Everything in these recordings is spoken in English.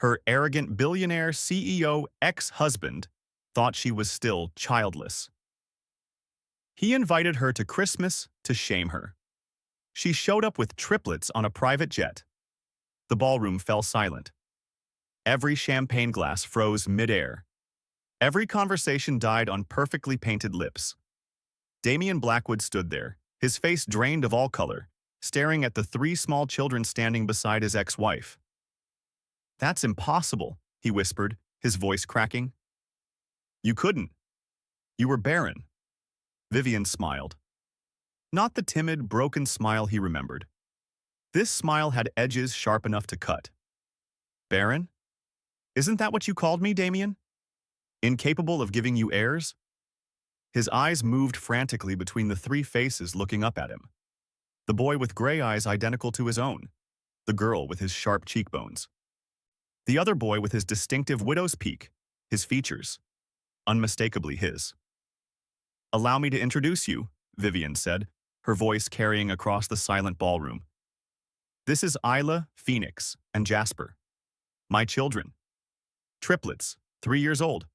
Her arrogant billionaire CEO ex-husband thought she was still childless. He invited her to Christmas to shame her. She showed up with triplets on a private jet. The ballroom fell silent. Every champagne glass froze midair. Every conversation died on perfectly painted lips. Damian Blackwood stood there, his face drained of all color, staring at the three small children standing beside his ex-wife. "That's impossible," he whispered, his voice cracking. "You couldn't. You were barren." Vivian smiled. Not the timid, broken smile he remembered. This smile had edges sharp enough to cut. "Barren? Isn't that what you called me, Damian? Incapable of giving you heirs?" His eyes moved frantically between the three faces looking up at him. The boy with gray eyes identical to his own. The girl with his sharp cheekbones. The other boy with his distinctive widow's peak, his features, unmistakably his. "Allow me to introduce you," Vivian said, her voice carrying across the silent ballroom. "This is Isla, Phoenix, and Jasper. My children. Triplets, 3 years old.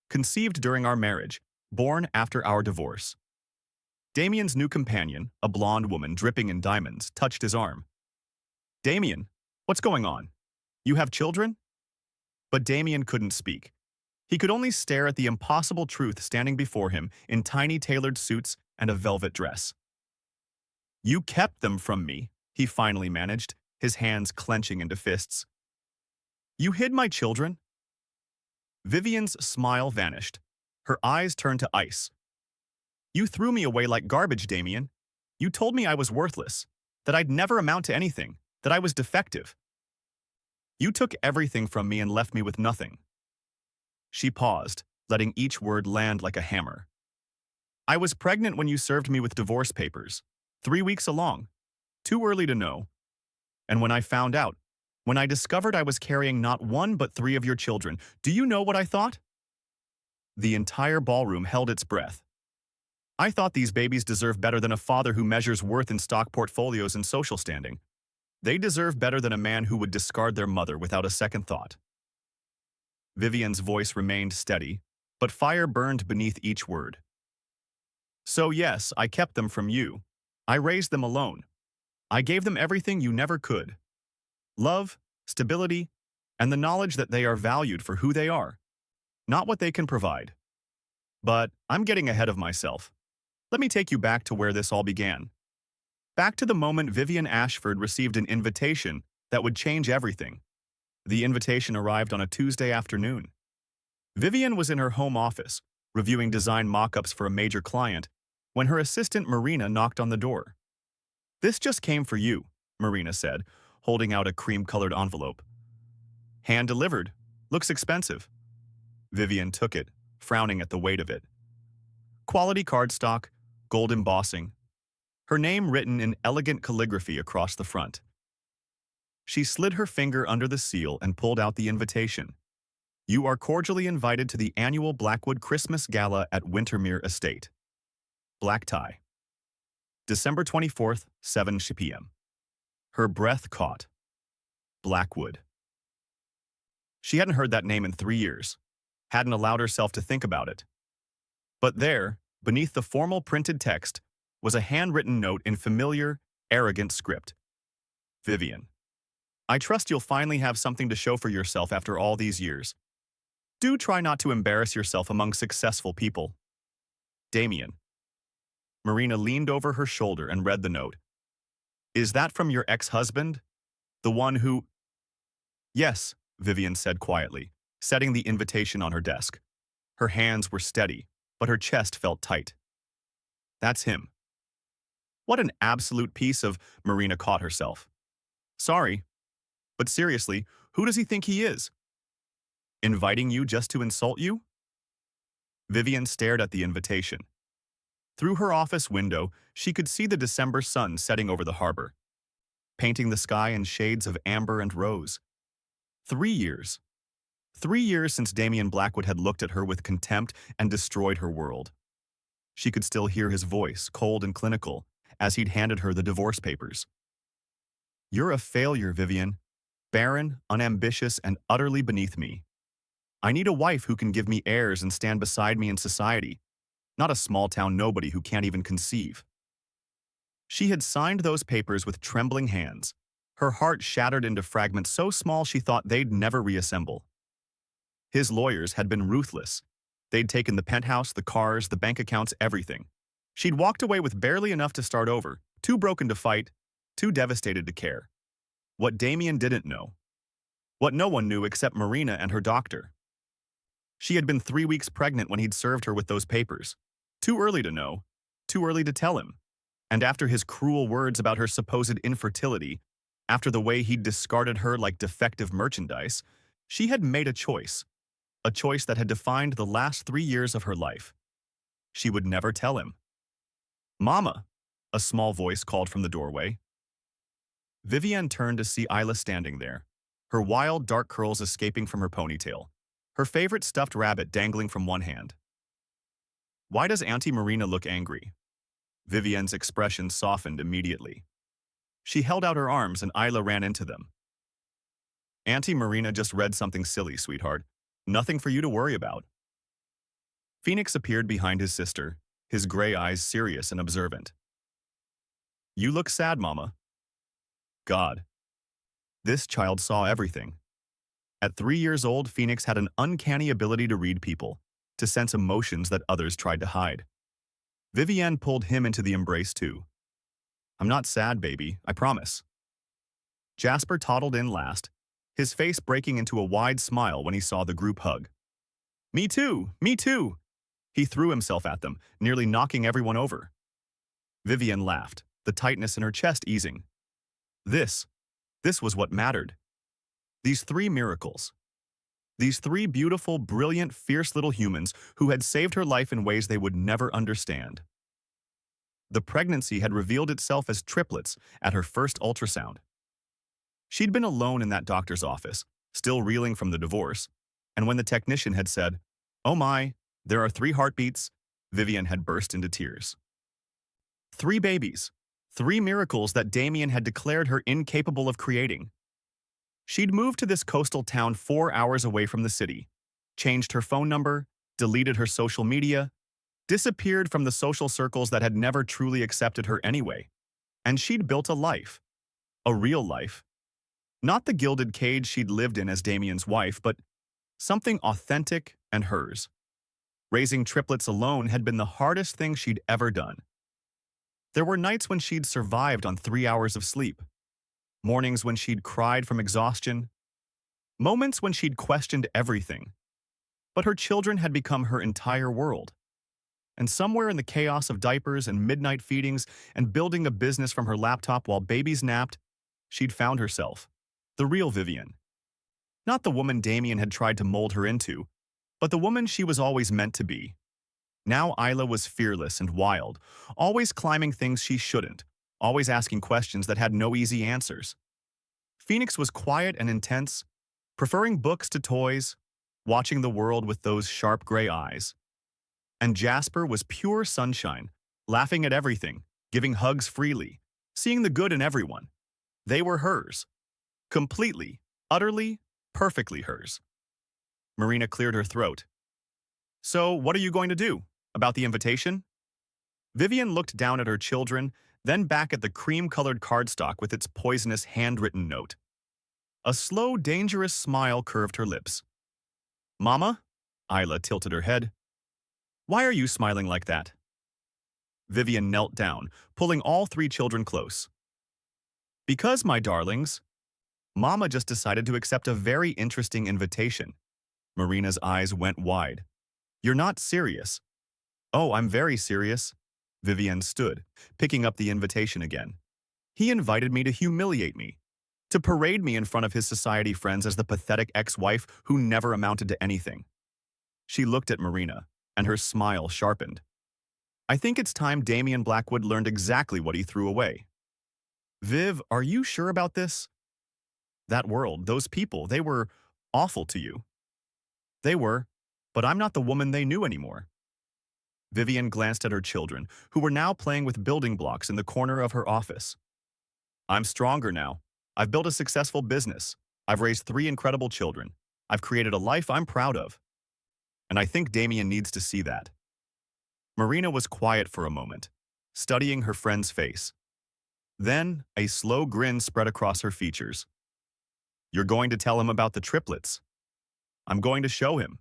Conceived during our marriage, born after our divorce." Damian's new companion, a blonde woman dripping in diamonds, touched his arm. "Damian, what's going on? You have children?" But Damian couldn't speak. He could only stare at the impossible truth standing before him in tiny tailored suits and a velvet dress. "You kept them from me," he finally managed, his hands clenching into fists. "You hid my children?" Vivian's smile vanished. Her eyes turned to ice. "You threw me away like garbage, Damian. You told me I was worthless, that I'd never amount to anything, that I was defective. You took everything from me and left me with nothing." She paused, letting each word land like a hammer. "I was pregnant when you served me with divorce papers, 3 weeks along. Too early to know. And when I found out, when I discovered I was carrying not one but 3 of your children, do you know what I thought?" The entire ballroom held its breath. "I thought these babies deserve better than a father who measures worth in stock portfolios and social standing. They deserve better than a man who would discard their mother without a second thought." Vivian's voice remained steady, but fire burned beneath each word. "So yes, I kept them from you. I raised them alone. I gave them everything you never could. Love, stability, and the knowledge that they are valued for who they are, not what they can provide. But I'm getting ahead of myself. Let me take you back to where this all began. Back to the moment Vivian Ashford received an invitation that would change everything. The invitation arrived on a Tuesday afternoon. Vivian was in her home office, reviewing design mock-ups for a major client, when her assistant Marina knocked on the door. "This just came for you," Marina said, holding out a cream-colored envelope. "Hand-delivered. Looks expensive." Vivian took it, frowning at the weight of it. Quality cardstock, gold embossing. Her name written in elegant calligraphy across the front. She slid her finger under the seal and pulled out the invitation. "You are cordially invited to the annual Blackwood Christmas Gala at Wintermere Estate. Black tie. December 24th, 7 p.m. Her breath caught. Blackwood. She hadn't heard that name in 3 years, hadn't allowed herself to think about it. But there, beneath the formal printed text, was a handwritten note in familiar, arrogant script. "Vivian, I trust you'll finally have something to show for yourself after all these years. Do try not to embarrass yourself among successful people. Damian." Marina leaned over her shoulder and read the note. "Is that from your ex-husband? The one who—" "Yes," Vivian said quietly, setting the invitation on her desk. Her hands were steady, but her chest felt tight. "That's him." What an absolute piece of— Marina caught herself. "Sorry. But seriously, who does he think he is? Inviting you just to insult you?" Vivian stared at the invitation. Through her office window, she could see the December sun setting over the harbor, painting the sky in shades of amber and rose. 3 years. 3 years since Damian Blackwood had looked at her with contempt and destroyed her world. She could still hear his voice, cold and clinical, as he'd handed her the divorce papers. "You're a failure, Vivian. Barren, unambitious, and utterly beneath me. I need a wife who can give me heirs and stand beside me in society, not a small-town nobody who can't even conceive. She had signed those papers with trembling hands, her heart shattered into fragments so small she thought they'd never reassemble. His lawyers had been ruthless. They'd taken the penthouse, the cars, the bank accounts, everything. She'd walked away with barely enough to start over, too broken to fight, too devastated to care. What Damien didn't know. What no one knew except Marina and her doctor. She had been 3 weeks pregnant when he'd served her with those papers. Too early to know, too early to tell him. And after his cruel words about her supposed infertility, after the way he'd discarded her like defective merchandise, she had made a choice that had defined the last 3 years of her life. She would never tell him. "Mama," a small voice called from the doorway. Vivienne turned to see Isla standing there, her wild dark curls escaping from her ponytail, her favorite stuffed rabbit dangling from one hand. "Why does Auntie Marina look angry?" Vivienne's expression softened immediately. She held out her arms and Isla ran into them. "Auntie Marina just read something silly, sweetheart. Nothing for you to worry about." Phoenix appeared behind his sister, his gray eyes serious and observant. "You look sad, Mama." God. This child saw everything. At 3 years old, Phoenix had an uncanny ability to read people, to sense emotions that others tried to hide. Vivienne pulled him into the embrace too. "I'm not sad, baby, I promise." Jasper toddled in last, his face breaking into a wide smile when he saw the group hug. Me too, me too." He threw himself at them, nearly knocking everyone over. Vivienne laughed, the tightness in her chest easing. This was what mattered. These 3 miracles. These 3 beautiful, brilliant, fierce little humans who had saved her life in ways they would never understand. The pregnancy had revealed itself as triplets at her first ultrasound. She'd been alone in that doctor's office, still reeling from the divorce, and when the technician had said, "Oh my, there are 3 heartbeats," Vivienne had burst into tears. 3 babies. 3 miracles that Damien had declared her incapable of creating. She'd moved to this coastal town 4 hours away from the city, changed her phone number, deleted her social media, disappeared from the social circles that had never truly accepted her anyway. And she'd built a life. A real life. Not the gilded cage she'd lived in as Damien's wife, but something authentic and hers. Raising triplets alone had been the hardest thing she'd ever done. There were nights when she'd survived on 3 hours of sleep. Mornings when she'd cried from exhaustion. Moments when she'd questioned everything. But her children had become her entire world. And somewhere in the chaos of diapers and midnight feedings and building a business from her laptop while babies napped, she'd found herself. The real Vivienne. Not the woman Damien had tried to mold her into, but the woman she was always meant to be. Now Isla was fearless and wild, always climbing things she shouldn't, always asking questions that had no easy answers. Phoenix was quiet and intense, preferring books to toys, watching the world with those sharp gray eyes. And Jasper was pure sunshine, laughing at everything, giving hugs freely, seeing the good in everyone. They were hers. Completely, utterly, perfectly hers. Marina cleared her throat. "So, what are you going to do? About the invitation?" Vivienne looked down at her children, then back at the cream-colored cardstock with its poisonous handwritten note. A slow, dangerous smile curved her lips. "Mama?" Isla tilted her head. "Why are you smiling like that?" Vivienne knelt down, pulling all 3 children close. "Because, my darlings, Mama just decided to accept a very interesting invitation." Marina's eyes went wide. "You're not serious." "Oh, I'm very serious." Vivienne stood, picking up the invitation again. "He invited me to humiliate me, to parade me in front of his society friends as the pathetic ex-wife who never amounted to anything." She looked at Marina, and her smile sharpened. "I think it's time Damien Blackwood learned exactly what he threw away." "Viv, are you sure about this? That world, those people, they were awful to you." "They were, but I'm not the woman they knew anymore." Vivienne glanced at her children, who were now playing with building blocks in the corner of her office. "I'm stronger now. I've built a successful business. I've raised 3 incredible children. I've created a life I'm proud of. And I think Damien needs to see that. Marina was quiet for a moment, studying her friend's face. Then, a slow grin spread across her features. You're going to tell him about the triplets. I'm going to show him.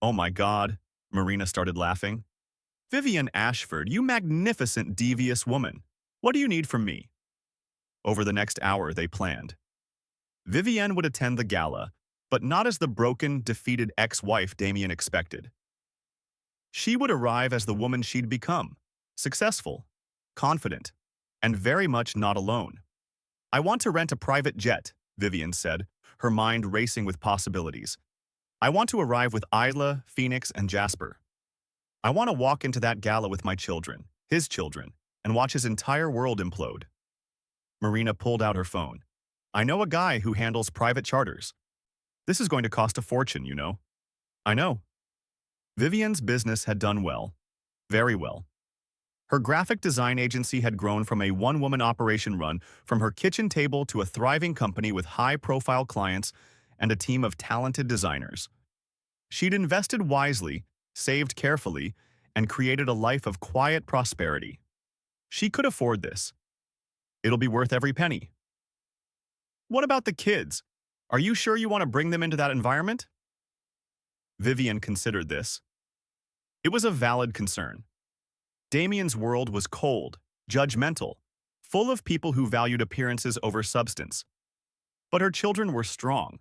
Oh my God, Marina started laughing. Vivian Ashford, you magnificent, devious woman. What do you need from me? Over the next hour, they planned. Vivienne would attend the gala, but not as the broken, defeated ex-wife Damien expected. She would arrive as the woman she'd become, successful, confident, and very much not alone. I want to rent a private jet, Vivian said, her mind racing with possibilities. I want to arrive with Isla, Phoenix, and Jasper. I want to walk into that gala with my children, his children, and watch his entire world implode. Marina pulled out her phone. I know a guy who handles private charters. This is going to cost a fortune, you know. I know. Vivian's business had done well. Very well. Her graphic design agency had grown from a one-woman operation run from her kitchen table to a thriving company with high-profile clients and a team of talented designers. She'd invested wisely, saved carefully, and created a life of quiet prosperity. She could afford this. It'll be worth every penny. What about the kids? Are you sure you want to bring them into that environment? Vivian considered this. It was a valid concern. Damien's world was cold, judgmental, full of people who valued appearances over substance. But her children were strong,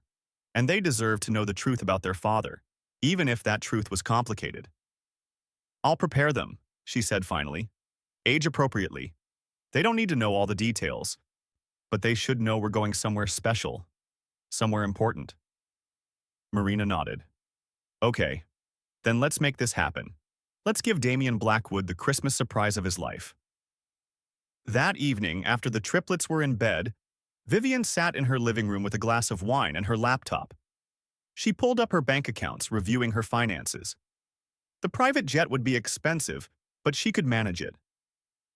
and they deserved to know the truth about their father, even if that truth was complicated. I'll prepare them, she said finally, age appropriately. They don't need to know all the details, but they should know we're going somewhere special, somewhere important. Marina nodded. Okay, then let's make this happen. Let's give Damien Blackwood the Christmas surprise of his life. That evening, after the triplets were in bed, Vivian sat in her living room with a glass of wine and her laptop. She pulled up her bank accounts, reviewing her finances. The private jet would be expensive, but she could manage it.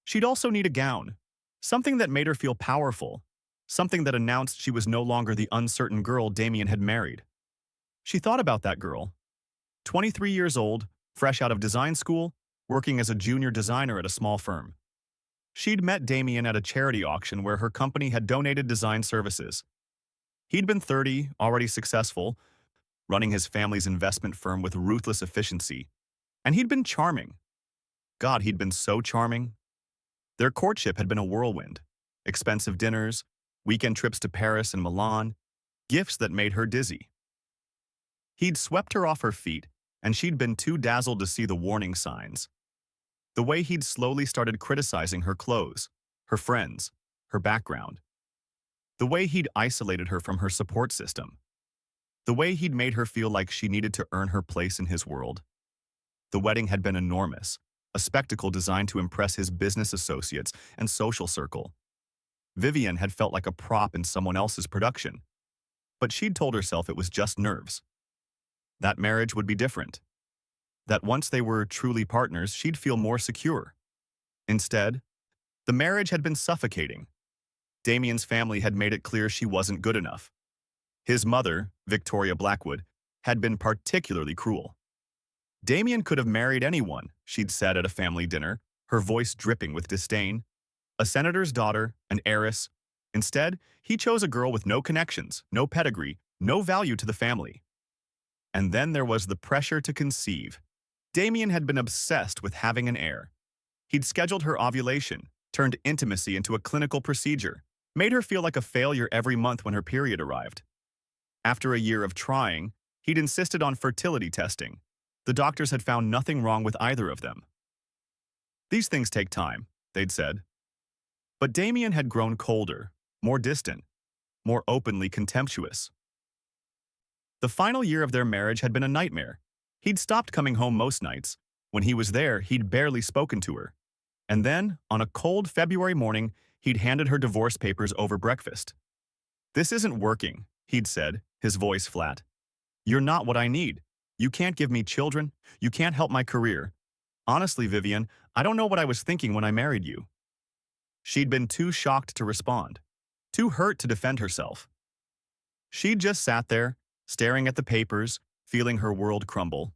She'd also need a gown, something that made her feel powerful, something that announced she was no longer the uncertain girl Damien had married. She thought about that girl. 23 years old, fresh out of design school, working as a junior designer at a small firm. She'd met Damien at a charity auction where her company had donated design services. He'd been 30, already successful, running his family's investment firm with ruthless efficiency. And he'd been charming. God, he'd been so charming. Their courtship had been a whirlwind. Expensive dinners, weekend trips to Paris and Milan, gifts that made her dizzy. He'd swept her off her feet, and she'd been too dazzled to see the warning signs. The way he'd slowly started criticizing her clothes, her friends, her background. The way he'd isolated her from her support system. The way he'd made her feel like she needed to earn her place in his world. The wedding had been enormous, a spectacle designed to impress his business associates and social circle. Vivian had felt like a prop in someone else's production, but she'd told herself it was just nerves. That marriage would be different. That once they were truly partners, she'd feel more secure. Instead, the marriage had been suffocating. Damien's family had made it clear she wasn't good enough. His mother, Victoria Blackwood, had been particularly cruel. Damien could have married anyone, she'd said at a family dinner, her voice dripping with disdain. A senator's daughter, an heiress. Instead, he chose a girl with no connections, no pedigree, no value to the family. And then there was the pressure to conceive. Damien had been obsessed with having an heir. He'd scheduled her ovulation, turned intimacy into a clinical procedure, made her feel like a failure every month when her period arrived. After a year of trying, he'd insisted on fertility testing. The doctors had found nothing wrong with either of them. These things take time, they'd said. But Damien had grown colder, more distant, more openly contemptuous. The final year of their marriage had been a nightmare. He'd stopped coming home most nights. When he was there, he'd barely spoken to her. And then, on a cold February morning, he'd handed her divorce papers over breakfast. "This isn't working," he'd said, his voice flat. "You're not what I need. You can't give me children. You can't help my career. Honestly, Vivian, I don't know what I was thinking when I married you." She'd been too shocked to respond, too hurt to defend herself. She'd just sat there, staring at the papers, feeling her world crumble.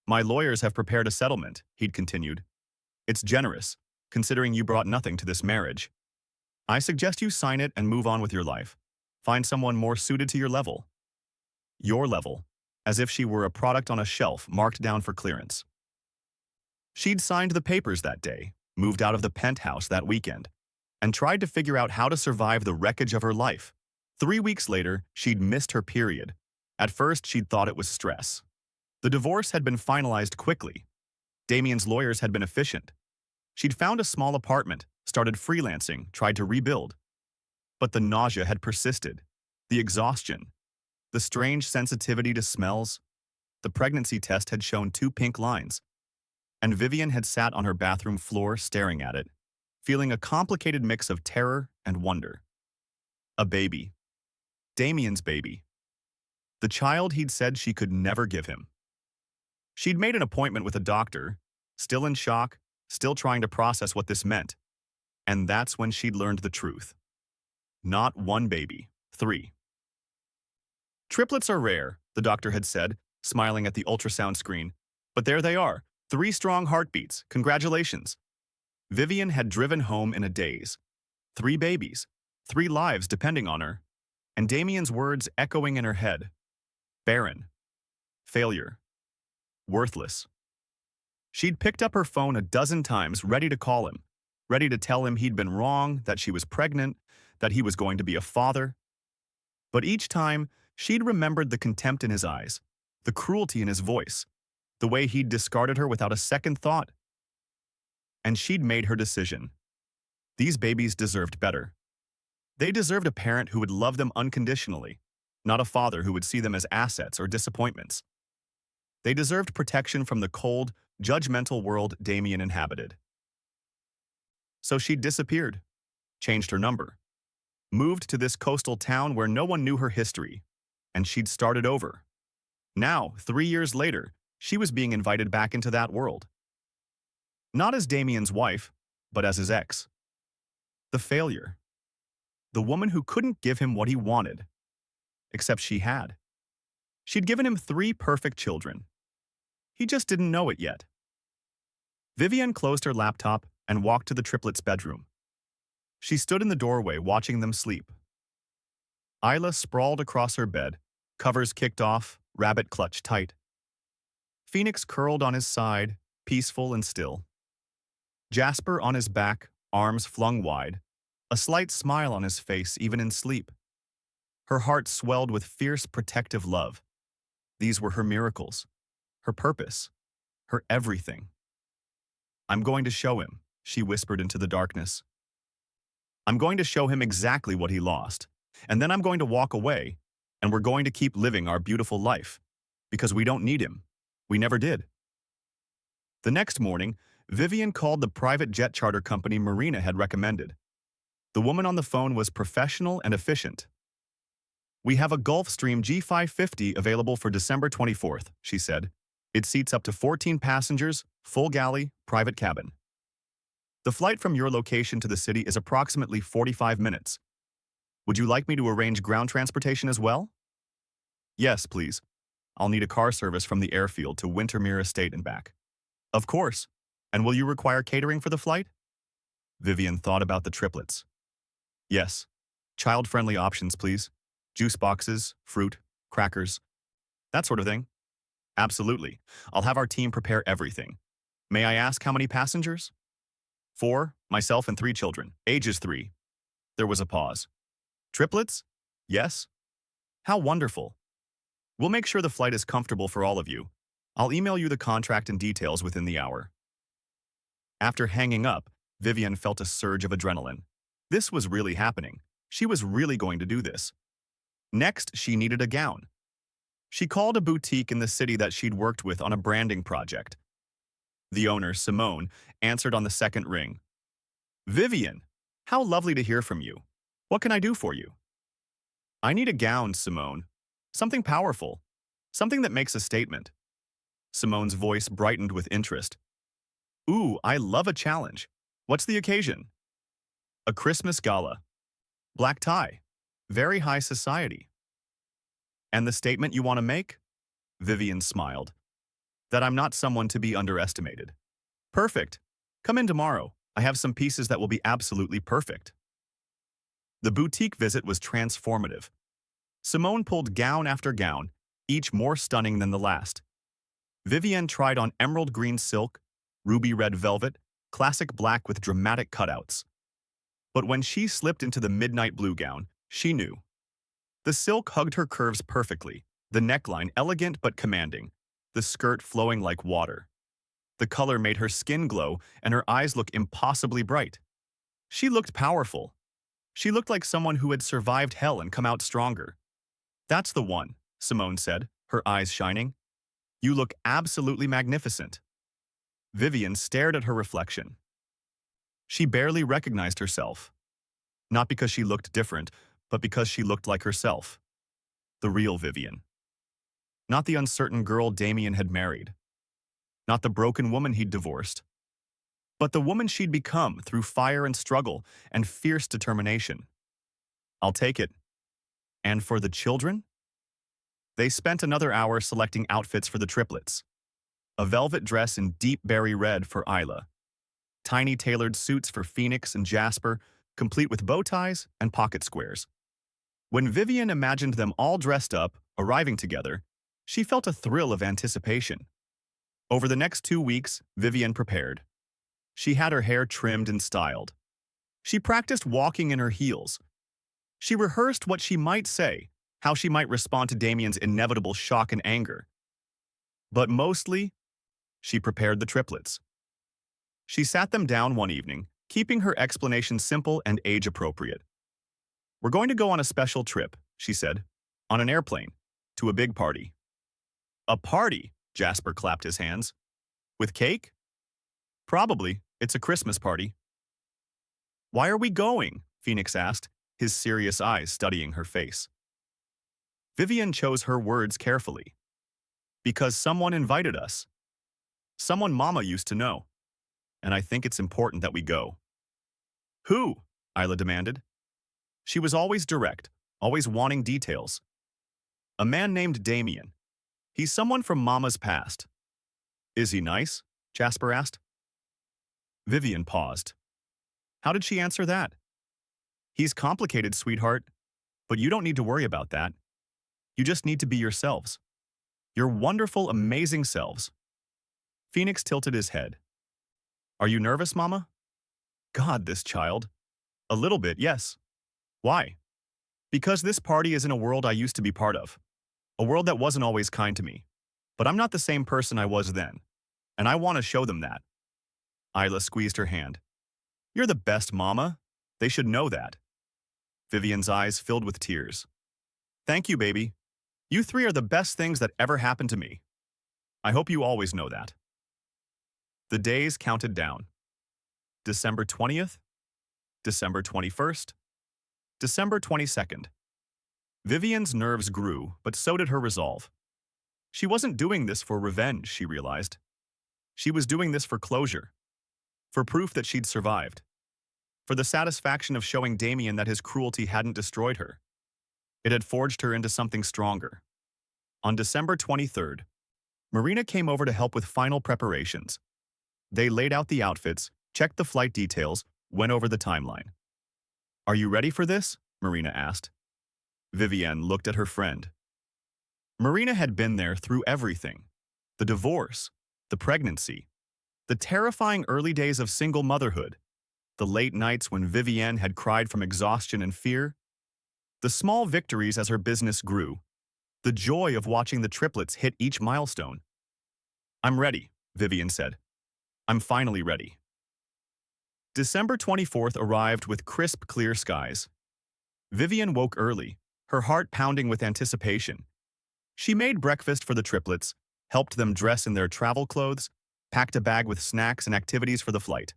My lawyers have prepared a settlement, he'd continued. It's generous, considering you brought nothing to this marriage. I suggest you sign it and move on with your life. Find someone more suited to your level. Your level, as if she were a product on a shelf marked down for clearance. She'd signed the papers that day, moved out of the penthouse that weekend, and tried to figure out how to survive the wreckage of her life. 3 weeks later, she'd missed her period. At first, she'd thought it was stress. The divorce had been finalized quickly. Damien's lawyers had been efficient. She'd found a small apartment, started freelancing, tried to rebuild. But the nausea had persisted. The exhaustion. The strange sensitivity to smells. The pregnancy test had shown 2 pink lines. And Vivian had sat on her bathroom floor staring at it, feeling a complicated mix of terror and wonder. A baby. Damien's baby. The child he'd said she could never give him. She'd made an appointment with a doctor, still in shock, still trying to process what this meant. And that's when she'd learned the truth. Not 1 baby, 3. Triplets are rare, the doctor had said, smiling at the ultrasound screen. But there they are, 3 strong heartbeats, congratulations. Vivian had driven home in a daze. 3 babies, 3 lives depending on her, and Damien's words echoing in her head. Barren. Failure. Worthless. She'd picked up her phone a dozen times, ready to call him, ready to tell him he'd been wrong, that she was pregnant, that he was going to be a father. But each time, she'd remembered the contempt in his eyes, the cruelty in his voice, the way he'd discarded her without a second thought. And she'd made her decision. These babies deserved better. They deserved a parent who would love them unconditionally, not a father who would see them as assets or disappointments. They deserved protection from the cold, judgmental world Damien inhabited. So she'd disappeared, changed her number, moved to this coastal town where no one knew her history, and she'd started over. Now, 3 years later, she was being invited back into that world. Not as Damien's wife, but as his ex. The failure. The woman who couldn't give him what he wanted. Except she had. She'd given him 3 perfect children. He just didn't know it yet. Vivian closed her laptop and walked to the triplets' bedroom. She stood in the doorway watching them sleep. Isla sprawled across her bed, covers kicked off, rabbit clutched tight. Phoenix curled on his side, peaceful and still. Jasper on his back, arms flung wide, a slight smile on his face even in sleep. Her heart swelled with fierce protective love. These were her miracles, her purpose, her everything. I'm going to show him, she whispered into the darkness. I'm going to show him exactly what he lost, and then I'm going to walk away, and we're going to keep living our beautiful life, because we don't need him. We never did. The next morning, Vivian called the private jet charter company Marina had recommended. The woman on the phone was professional and efficient. We have a Gulfstream G550 available for December 24th, she said. It seats up to 14 passengers, full galley, private cabin. The flight from your location to the city is approximately 45 minutes. Would you like me to arrange ground transportation as well? Yes, please. I'll need a car service from the airfield to Wintermere Estate and back. Of course. And will you require catering for the flight? Vivian thought about the triplets. Yes. Child-friendly options, please. Juice boxes, fruit, crackers, that sort of thing. Absolutely. I'll have our team prepare everything. May I ask how many passengers? 4, myself and 3 children, ages 3. There was a pause. Triplets? Yes. How wonderful. We'll make sure the flight is comfortable for all of you. I'll email you the contract and details within the hour. After hanging up, Vivian felt a surge of adrenaline. This was really happening. She was really going to do this. Next, she needed a gown. She called a boutique in the city that she'd worked with on a branding project. The owner, Simone, answered on the second ring. Vivian, how lovely to hear from you. What can I do for you? I need a gown, Simone. Something powerful. Something that makes a statement. Simone's voice brightened with interest. Ooh, I love a challenge. What's the occasion? A Christmas gala. Black tie. Very high society. And the statement you want to make? Vivian smiled. That I'm not someone to be underestimated. Perfect. Come in tomorrow. I have some pieces that will be absolutely perfect. The boutique visit was transformative. Simone pulled gown after gown, each more stunning than the last. Vivienne tried on emerald green silk, ruby red velvet, classic black with dramatic cutouts. But when she slipped into the midnight blue gown, she knew. The silk hugged her curves perfectly, the neckline elegant but commanding, the skirt flowing like water. The color made her skin glow and her eyes look impossibly bright. She looked powerful. She looked like someone who had survived hell and come out stronger. That's the one, Simone said, her eyes shining. You look absolutely magnificent. Vivian stared at her reflection. She barely recognized herself. Not because she looked different, but because she looked like herself. The real Vivian. Not the uncertain girl Damien had married. Not the broken woman he'd divorced. But the woman she'd become through fire and struggle and fierce determination. I'll take it. And for the children? They spent another hour selecting outfits for the triplets. A velvet dress in deep berry red for Isla. Tiny tailored suits for Phoenix and Jasper, complete with bow ties and pocket squares. When Vivian imagined them all dressed up, arriving together, she felt a thrill of anticipation. Over the next 2 weeks, Vivian prepared. She had her hair trimmed and styled. She practiced walking in her heels. She rehearsed what she might say, how she might respond to Damien's inevitable shock and anger. But mostly, she prepared the triplets. She sat them down one evening, keeping her explanation simple and age-appropriate. We're going to go on a special trip, she said, on an airplane, to a big party. A party? Jasper clapped his hands. With cake? Probably. It's a Christmas party. Why are we going? Phoenix asked, his serious eyes studying her face. Vivian chose her words carefully. Because someone invited us. Someone Mama used to know. And I think it's important that we go. Who? Isla demanded. She was always direct, always wanting details. A man named Damien. He's someone from Mama's past. Is he nice? Jasper asked. Vivian paused. How did she answer that? He's complicated, sweetheart, but you don't need to worry about that. You just need to be yourselves. Your wonderful, amazing selves. Phoenix tilted his head. Are you nervous, Mama? God, this child. A little bit, yes. Why? Because this party is in a world I used to be part of. A world that wasn't always kind to me. But I'm not the same person I was then. And I want to show them that. Isla squeezed her hand. You're the best, Mama. They should know that. Vivian's eyes filled with tears. Thank you, baby. You three are the best things that ever happened to me. I hope you always know that. The days counted down. December 20th, December 21st, December 22nd. Vivian's nerves grew, but so did her resolve. She wasn't doing this for revenge, she realized. She was doing this for closure. For proof that she'd survived. For the satisfaction of showing Damien that his cruelty hadn't destroyed her. It had forged her into something stronger. On December 23rd, Marina came over to help with final preparations. They laid out the outfits, checked the flight details, went over the timeline. Are you ready for this? Marina asked. Vivienne looked at her friend. Marina had been there through everything. The divorce, the pregnancy, the terrifying early days of single motherhood, the late nights when Vivienne had cried from exhaustion and fear, the small victories as her business grew, the joy of watching the triplets hit each milestone. I'm ready, Vivienne said. I'm finally ready. December 24th arrived with crisp, clear skies. Vivienne woke early, her heart pounding with anticipation. She made breakfast for the triplets, helped them dress in their travel clothes, packed a bag with snacks and activities for the flight.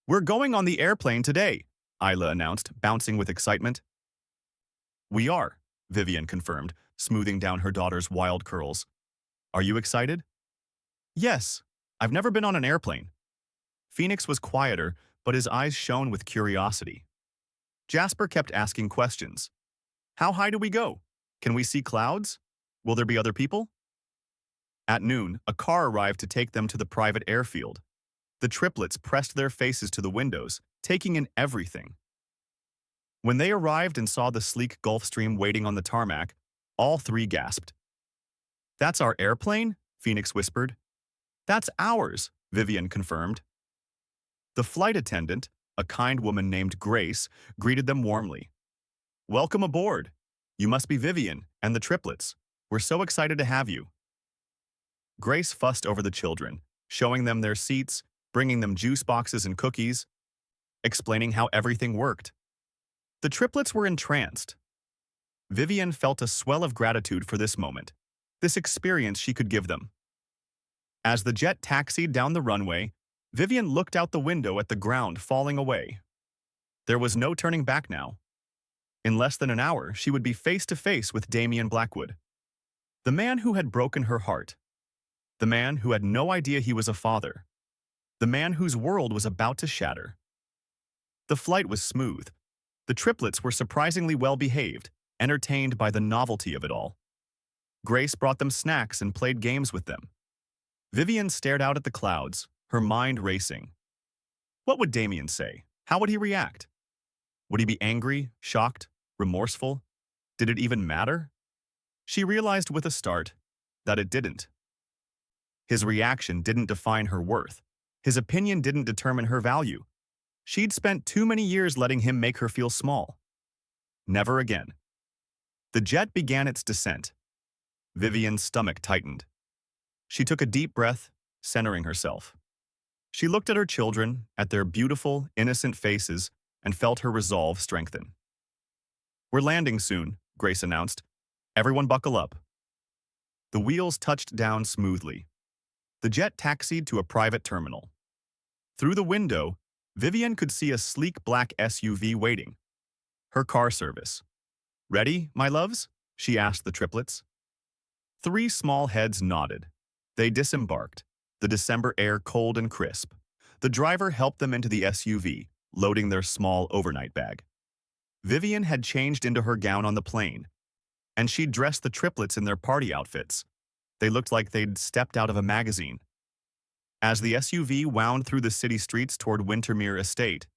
We're going on the airplane today, Isla announced, bouncing with excitement. We are, Vivienne confirmed, smoothing down her daughter's wild curls. Are you excited? Yes, I've never been on an airplane. Phoenix was quieter, but his eyes shone with curiosity. Jasper kept asking questions. How high do we go? Can we see clouds? Will there be other people? At noon, a car arrived to take them to the private airfield. The triplets pressed their faces to the windows, taking in everything. When they arrived and saw the sleek Gulfstream waiting on the tarmac, all three gasped. "That's our airplane?" Phoenix whispered. "That's ours," Vivian confirmed. The flight attendant, a kind woman named Grace, greeted them warmly. "Welcome aboard. You must be Vivian and the triplets. We're so excited to have you." Grace fussed over the children, showing them their seats, bringing them juice boxes and cookies, explaining how everything worked. The triplets were entranced. Vivian felt a swell of gratitude for this moment, this experience she could give them. As the jet taxied down the runway, Vivian looked out the window at the ground falling away. There was no turning back now. In less than an hour, she would be face to face with Damian Blackwood, the man who had broken her heart, the man who had no idea he was a father, the man whose world was about to shatter. The flight was smooth. The triplets were surprisingly well behaved, entertained by the novelty of it all. Grace brought them snacks and played games with them. Vivian stared out at the clouds, her mind racing. What would Damian say? How would he react? Would he be angry, shocked, remorseful? Did it even matter? She realized with a start that it didn't. His reaction didn't define her worth. His opinion didn't determine her value. She'd spent too many years letting him make her feel small. Never again. The jet began its descent. Vivian's stomach tightened. She took a deep breath, centering herself. She looked at her children, at their beautiful, innocent faces, and felt her resolve strengthen. "We're landing soon," Grace announced. "Everyone buckle up." The wheels touched down smoothly. The jet taxied to a private terminal. Through the window, Vivian could see a sleek black SUV waiting. Her car service. "Ready, my loves?" she asked the triplets. Three small heads nodded. They disembarked, the December air cold and crisp. The driver helped them into the SUV, loading their small overnight bag. Vivian had changed into her gown on the plane, and she'd dressed the triplets in their party outfits. They looked like they'd stepped out of a magazine. As the SUV wound through the city streets toward Windermere Estate,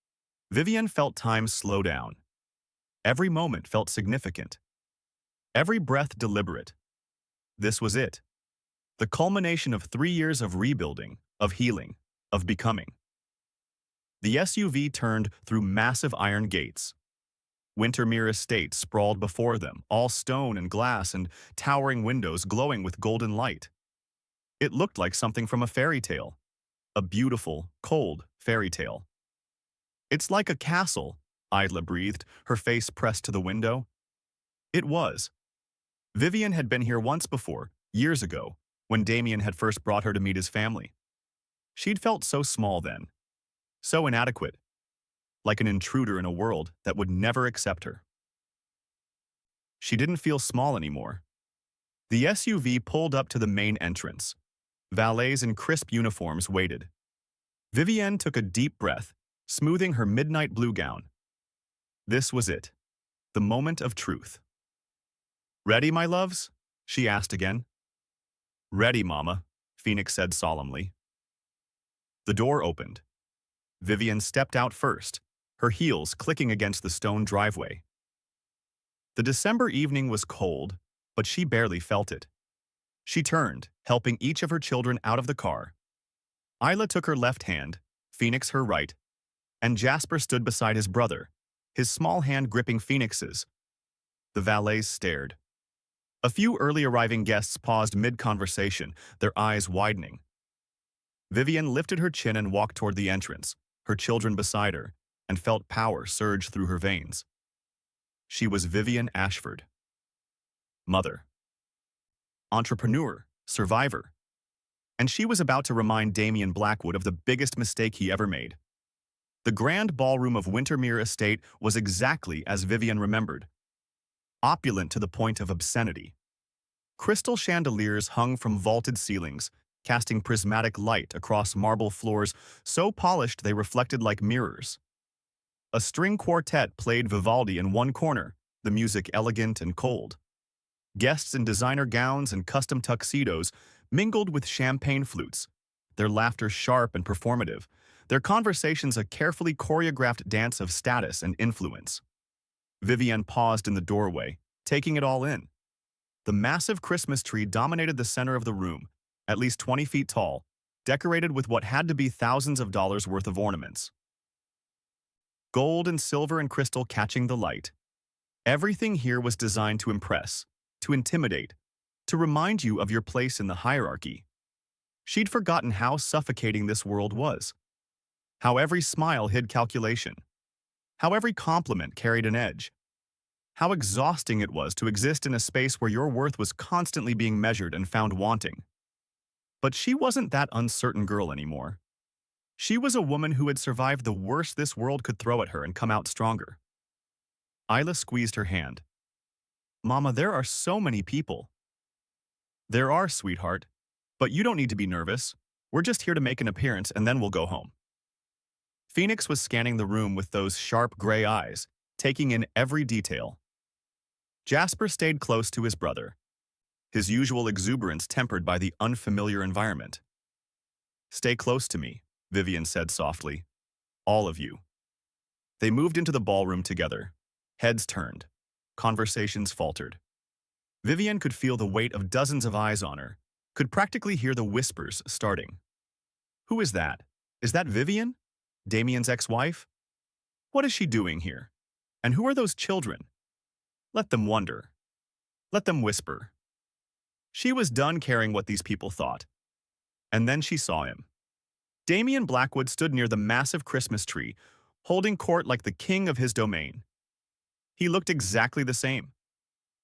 Vivian felt time slow down. Every moment felt significant. Every breath deliberate. This was it. The culmination of 3 years of rebuilding, of healing, of becoming. The SUV turned through massive iron gates. Windermere Estate sprawled before them, all stone and glass and towering windows glowing with golden light. It looked like something from a fairy tale. A beautiful, cold fairy tale. "It's like a castle," Isla breathed, her face pressed to the window. It was. Vivian had been here once before, years ago, when Damian had first brought her to meet his family. She'd felt so small then, so inadequate, like an intruder in a world that would never accept her. She didn't feel small anymore. The SUV pulled up to the main entrance. Valets in crisp uniforms waited. Vivienne took a deep breath, smoothing her midnight blue gown. This was it, the moment of truth. "Ready, my loves?" she asked again. "Ready, Mama," Phoenix said solemnly. The door opened. Vivian stepped out first, her heels clicking against the stone driveway. The December evening was cold, but she barely felt it. She turned, helping each of her children out of the car. Isla took her left hand, Phoenix her right, and Jasper stood beside his brother, his small hand gripping Phoenix's. The valets stared. A few early arriving guests paused mid-conversation, their eyes widening. Vivian lifted her chin and walked toward the entrance, her children beside her, and felt power surge through her veins. She was Vivian Ashford. Mother. Entrepreneur, survivor. And she was about to remind Damian Blackwood of the biggest mistake he ever made. The grand ballroom of Windermere Estate was exactly as Vivian remembered. Opulent to the point of obscenity. Crystal chandeliers hung from vaulted ceilings, casting prismatic light across marble floors so polished they reflected like mirrors. A string quartet played Vivaldi in one corner, the music elegant and cold. Guests in designer gowns and custom tuxedos mingled with champagne flutes, their laughter sharp and performative, their conversations a carefully choreographed dance of status and influence. Vivienne paused in the doorway, taking it all in. The massive Christmas tree dominated the center of the room, at least 20 feet tall, decorated with what had to be thousands of dollars worth of ornaments. Gold and silver and crystal catching the light. Everything here was designed to impress, to intimidate, to remind you of your place in the hierarchy. She'd forgotten how suffocating this world was, how every smile hid calculation, how every compliment carried an edge, how exhausting it was to exist in a space where your worth was constantly being measured and found wanting. But she wasn't that uncertain girl anymore. She was a woman who had survived the worst this world could throw at her and come out stronger. Isla squeezed her hand. "Mama, there are so many people." "There are, sweetheart. But you don't need to be nervous. We're just here to make an appearance and then we'll go home." Phoenix was scanning the room with those sharp gray eyes, taking in every detail. Jasper stayed close to his brother, his usual exuberance tempered by the unfamiliar environment. "Stay close to me," Vivienne said softly. "All of you." They moved into the ballroom together. Heads turned. Conversations faltered. Vivienne could feel the weight of dozens of eyes on her, could practically hear the whispers starting. "Who is that? Is that Vivienne? Damien's ex-wife? What is she doing here? And who are those children? Let them wonder. Let them whisper." She was done caring what these people thought. And then she saw him. Damien Blackwood stood near the massive Christmas tree, holding court like the king of his domain. He looked exactly the same.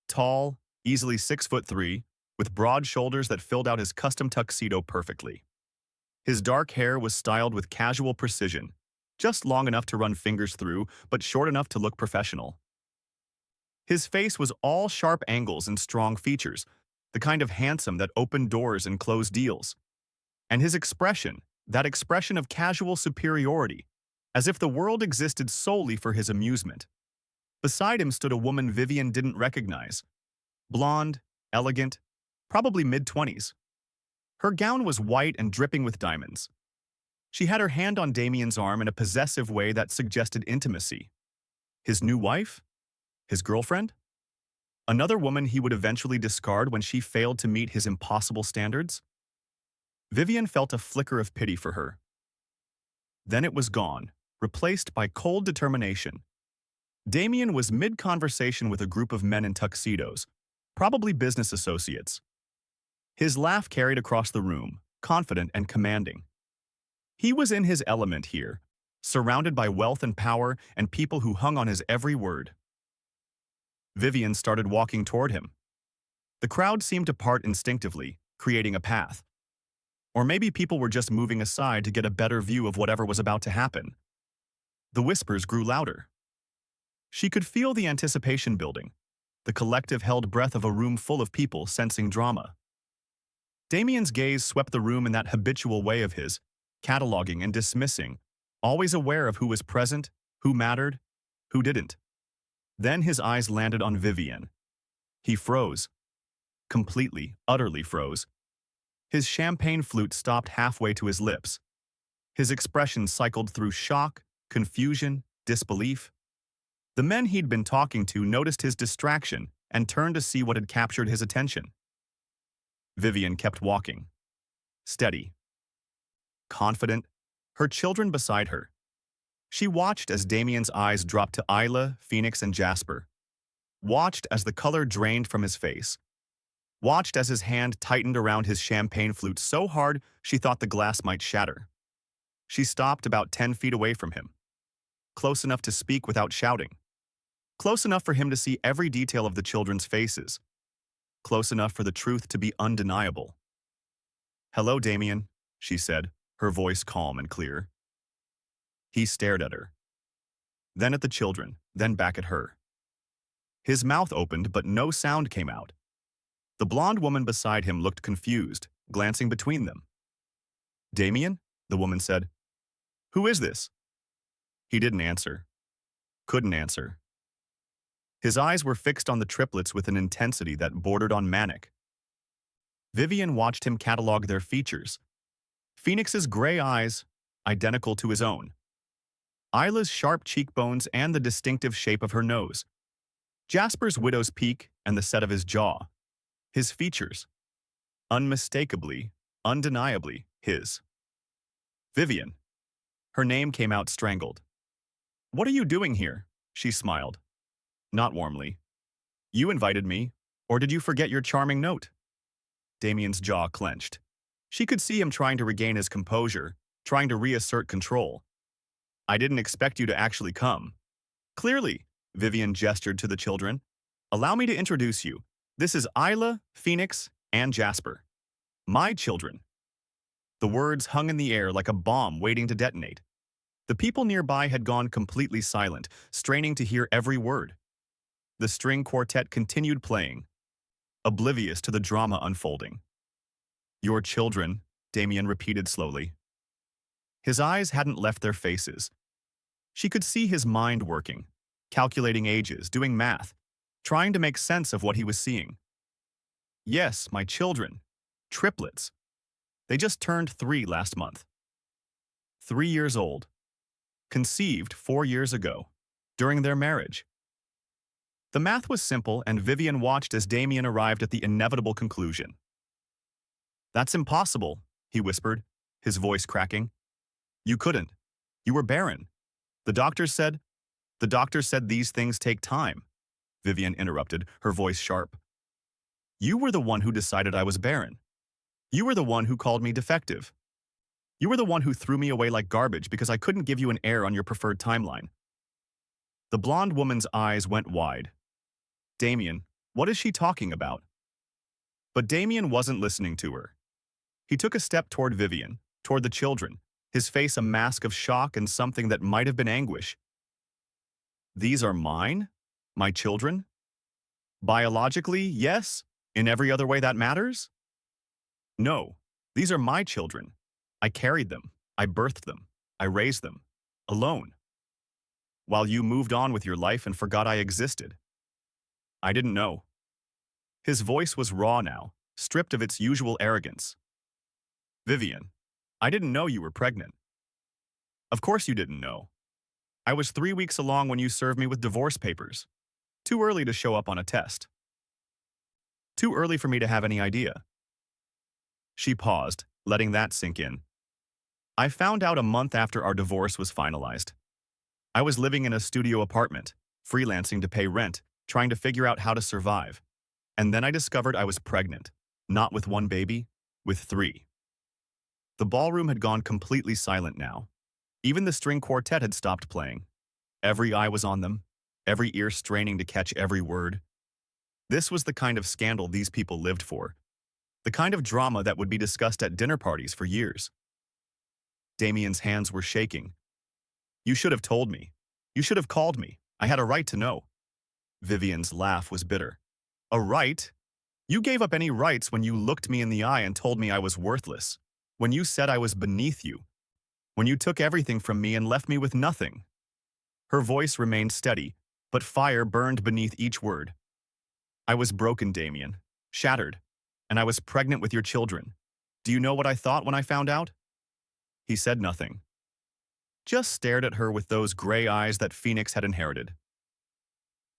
Tall, easily 6'3", with broad shoulders that filled out his custom tuxedo perfectly. His dark hair was styled with casual precision, just long enough to run fingers through, but short enough to look professional. His face was all sharp angles and strong features, the kind of handsome that opened doors and closed deals. And his expression, that expression of casual superiority, as if the world existed solely for his amusement. Beside him stood a woman Vivienne didn't recognize. Blonde, elegant, probably mid-20s. Her gown was white and dripping with diamonds. She had her hand on Damien's arm in a possessive way that suggested intimacy. His new wife? His girlfriend? Another woman he would eventually discard when she failed to meet his impossible standards? Vivienne felt a flicker of pity for her. Then it was gone, replaced by cold determination. Damien was mid-conversation with a group of men in tuxedos, probably business associates. His laugh carried across the room, confident and commanding. He was in his element here, surrounded by wealth and power and people who hung on his every word. Vivienne started walking toward him. The crowd seemed to part instinctively, creating a path. Or maybe people were just moving aside to get a better view of whatever was about to happen. The whispers grew louder. She could feel the anticipation building, the collective held breath of a room full of people sensing drama. Damien's gaze swept the room in that habitual way of his, cataloging and dismissing, always aware of who was present, who mattered, who didn't. Then his eyes landed on Vivienne. He froze. Completely, utterly froze. His champagne flute stopped halfway to his lips. His expression cycled through shock, confusion, disbelief. The men he'd been talking to noticed his distraction and turned to see what had captured his attention. Vivienne kept walking. Steady. Confident, her children beside her. She watched as Damien's eyes dropped to Isla, Phoenix, and Jasper. Watched as the color drained from his face. Watched as his hand tightened around his champagne flute so hard she thought the glass might shatter. She stopped about 10 feet away from him. Close enough to speak without shouting. Close enough for him to see every detail of the children's faces. Close enough for the truth to be undeniable. "Hello, Damien," she said, her voice calm and clear. He stared at her. Then at the children, then back at her. His mouth opened, but no sound came out. The blonde woman beside him looked confused, glancing between them. "Damien?" the woman said. "Who is this?" He didn't answer. Couldn't answer. His eyes were fixed on the triplets with an intensity that bordered on manic. Vivian watched him catalog their features. Phoenix's gray eyes, identical to his own. Isla's sharp cheekbones and the distinctive shape of her nose. Jasper's widow's peak and the set of his jaw. His features. Unmistakably, undeniably his. Vivian. Her name came out strangled. "What are you doing here?" She smiled. Not warmly. "You invited me, or did you forget your charming note?" Damien's jaw clenched. She could see him trying to regain his composure, trying to reassert control. "I didn't expect you to actually come." "Clearly," Vivian gestured to the children. "Allow me to introduce you. This is Isla, Phoenix, and Jasper. My children." The words hung in the air like a bomb waiting to detonate. The people nearby had gone completely silent, straining to hear every word. The string quartet continued playing, oblivious to the drama unfolding. "Your children," Damien repeated slowly. His eyes hadn't left their faces. She could see his mind working, calculating ages, doing math, trying to make sense of what he was seeing. "Yes, my children. Triplets. They just turned 3 last month. 3 years old. Conceived 4 years ago, during their marriage." The math was simple, and Vivian watched as Damien arrived at the inevitable conclusion. "That's impossible," he whispered, his voice cracking. "You couldn't. You were barren. The doctor said these things take time," Vivian interrupted, her voice sharp. "You were the one who decided I was barren. You were the one who called me defective. You were the one who threw me away like garbage because I couldn't give you an heir on your preferred timeline." The blonde woman's eyes went wide. "Damien, what is she talking about?" But Damien wasn't listening to her. He took a step toward Vivian, toward the children, his face a mask of shock and something that might have been anguish. "These are mine? My children? Biologically, yes. In every other way that matters? No, these are my children. I carried them. I birthed them. I raised them. Alone. While you moved on with your life and forgot I existed. I didn't know." His voice was raw now, stripped of its usual arrogance. "Vivian, I didn't know you were pregnant." "Of course you didn't know. I was 3 weeks along when you served me with divorce papers. Too early to show up on a test. Too early for me to have any idea." She paused, letting that sink in. "I found out a month after our divorce was finalized. I was living in a studio apartment, freelancing to pay rent, trying to figure out how to survive. And then I discovered I was pregnant, not with 1 baby, with 3. The ballroom had gone completely silent now. Even the string quartet had stopped playing. Every eye was on them, every ear straining to catch every word. This was the kind of scandal these people lived for. The kind of drama that would be discussed at dinner parties for years. Damien's hands were shaking. "You should have told me. You should have called me. I had a right to know." Vivian's laugh was bitter. "A right? You gave up any rights when you looked me in the eye and told me I was worthless. When you said I was beneath you. When you took everything from me and left me with nothing." Her voice remained steady, but fire burned beneath each word. "I was broken, Damien. Shattered. And I was pregnant with your children. Do you know what I thought when I found out?" He said nothing. Just stared at her with those gray eyes that Phoenix had inherited.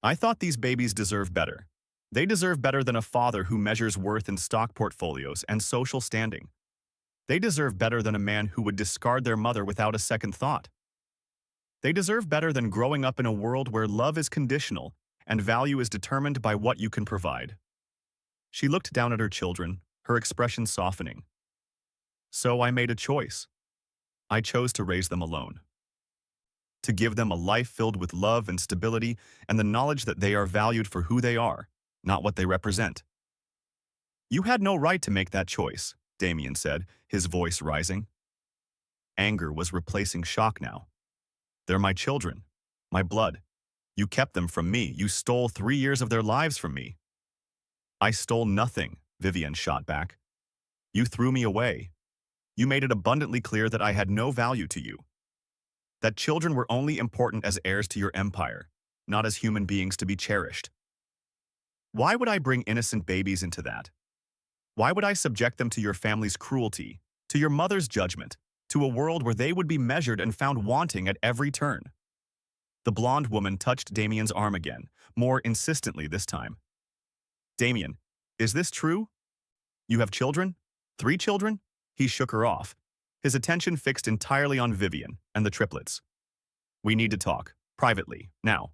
"I thought these babies deserve better. They deserve better than a father who measures worth in stock portfolios and social standing. They deserve better than a man who would discard their mother without a second thought. They deserve better than growing up in a world where love is conditional and value is determined by what you can provide." She looked down at her children, her expression softening. "So I made a choice. I chose to raise them alone. To give them a life filled with love and stability and the knowledge that they are valued for who they are, not what they represent." "You had no right to make that choice," Damien said, his voice rising. Anger was replacing shock now. "They're my children, my blood. You kept them from me. You stole 3 years of their lives from me." "I stole nothing," Vivian shot back. "You threw me away. You made it abundantly clear that I had no value to you. That children were only important as heirs to your empire. not as human beings to be cherished. Why would I bring innocent babies into that? Why would I subject them to your family's cruelty, to your mother's judgment, to a world where they would be measured and found wanting at every turn? The blonde woman touched Damien's arm again, more insistently this time. Damien, is this true? You have children? 3 children? He shook her off, his attention fixed entirely on Vivian and the triplets. We need to talk, privately, now.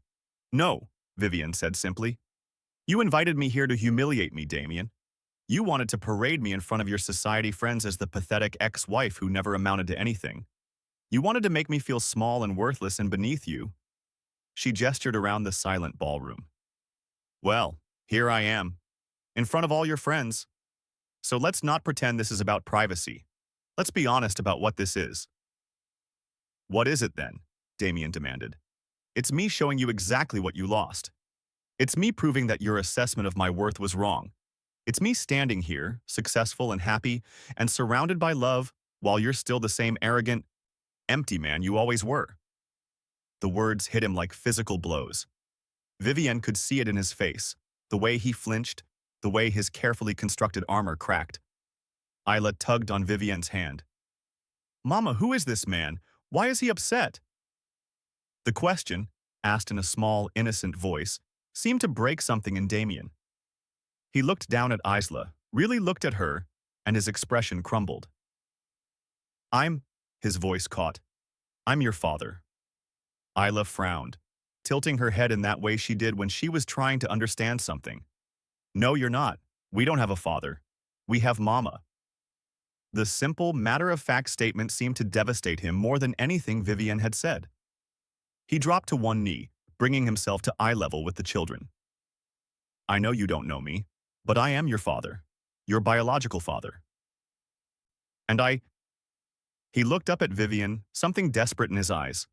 No, Vivian said simply. You invited me here to humiliate me, Damien. You wanted to parade me in front of your society friends as the pathetic ex-wife who never amounted to anything. You wanted to make me feel small and worthless and beneath you. She gestured around the silent ballroom. Well, here I am, in front of all your friends. So let's not pretend this is about privacy. Let's be honest about what this is. What is it then? Damien demanded. It's me showing you exactly what you lost. It's me proving that your assessment of my worth was wrong. It's me standing here, successful and happy, and surrounded by love, while you're still the same arrogant, empty man you always were. The words hit him like physical blows. Vivian could see it in his face, the way he flinched, the way his carefully constructed armor cracked. Isla tugged on Vivian's hand. Mama, who is this man? Why is he upset? The question, asked in a small, innocent voice, seemed to break something in Damien. He looked down at Isla, really looked at her, and his expression crumbled. His voice caught. I'm your father. Isla frowned, tilting her head in that way she did when she was trying to understand something. No, you're not. We don't have a father. We have Mama. The simple, matter-of-fact statement seemed to devastate him more than anything Vivian had said. He dropped to one knee, bringing himself to eye level with the children. I know you don't know me, but I am your father, your biological father. And He looked up at Vivian, something desperate in his eyes.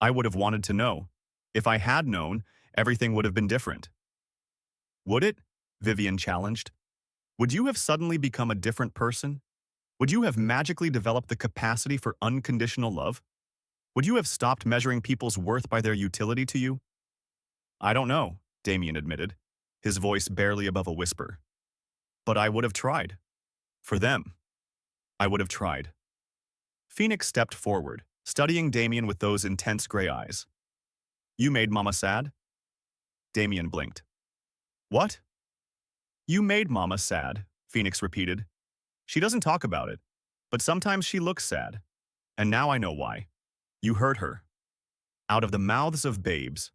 I would have wanted to know. If I had known, everything would have been different. Would it? Vivian challenged. Would you have suddenly become a different person? Would you have magically developed the capacity for unconditional love? Would you have stopped measuring people's worth by their utility to you? I don't know, Damien admitted, his voice barely above a whisper. But I would have tried. For them. I would have tried. Phoenix stepped forward, studying Damien with those intense gray eyes. You made Mama sad? Damien blinked. What? You made Mama sad, Phoenix repeated. She doesn't talk about it, but sometimes she looks sad. And now I know why. You hurt her. Out of the mouths of babes.